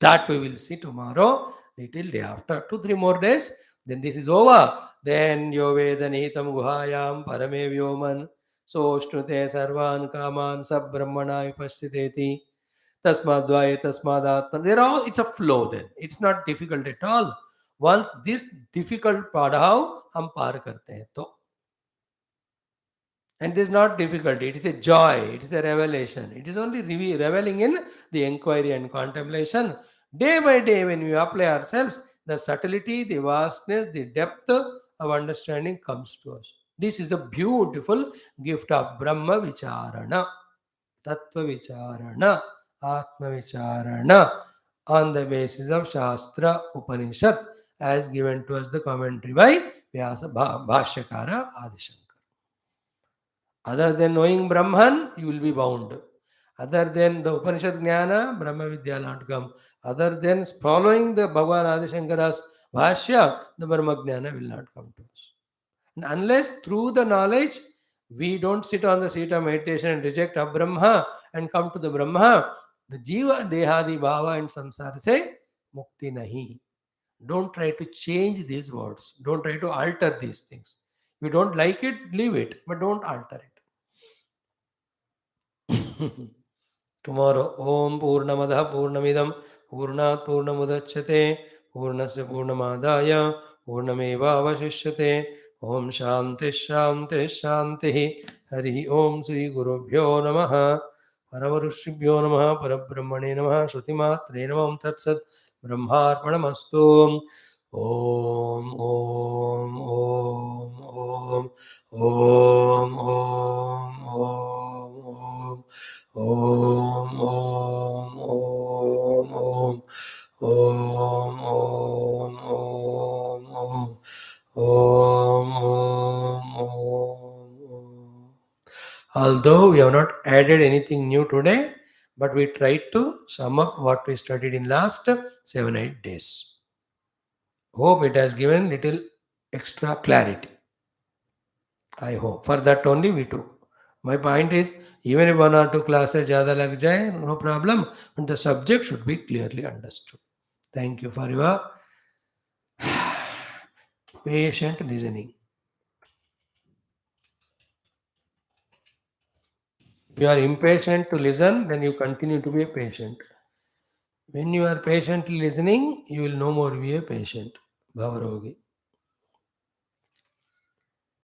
That we will see tomorrow, little day after. 2-3 more days, then this is over. Then yo vedanitam guhayam parame vyoman so shrute sarvan kaman sab brahmana vipashyateti tasmadvaya tasmadatman. They're all, it's a flow then. It's not difficult at all. Once this difficult padhav हम पार करते हैं तो. And it is not difficulty, it is a joy, it is a revelation. It is only reveling in the inquiry and contemplation. Day by day, when we apply ourselves, the subtlety, the vastness, the depth of understanding comes to us. This is the beautiful gift of Brahma Vicharana, Tattva Vicharana, Atma Vicharana, on the basis of Shastra Upanishad, as given to us the commentary by Vyasa Bhashyakara Adishankara. Other than knowing Brahman, you will be bound. Other than the Upanishad Jnana, Brahma Vidya will not come. Other than following the Bhagavan Adishankara's Bhashya, the Brahma Jnana will not come to us. And unless through the knowledge, we don't sit on the seat of meditation and reject Brahma and come to the Brahma, the Jiva, Dehadi, Bhava and Samsara say, Mukti nahi. Don't try to change these words. Don't try to alter these things. If you don't like it, leave it, but don't alter it. Tomorrow, Om Purnamada Purnamidam Purnat Purnamudachyate Purnasya Purnamadaya Purnameva Vashishyate Om Shanti Shanti Shanti Hari Om Sri Gurubhyo Namaha Paramarushibhyo Namaha Parabrahmane Namaha Shruti MAATRE Namam Tatsat Brahmarpanamastu Om Om Om Om Om Om Om Om Om Om Om Om Om Om Om Om Om Om. Although we have not added anything new today, but we tried to sum up what we studied in last 7-8 days. Hope it has given little extra clarity. I hope. For that only we took. My point is, even if one or two classes ज़्यादा लग जाए, no problem, but the subject should be clearly understood. Thank you for your patient listening. If you are impatient to listen, then you continue to be a patient. When you are patiently listening, you will no more be a patient. Bhavarogi.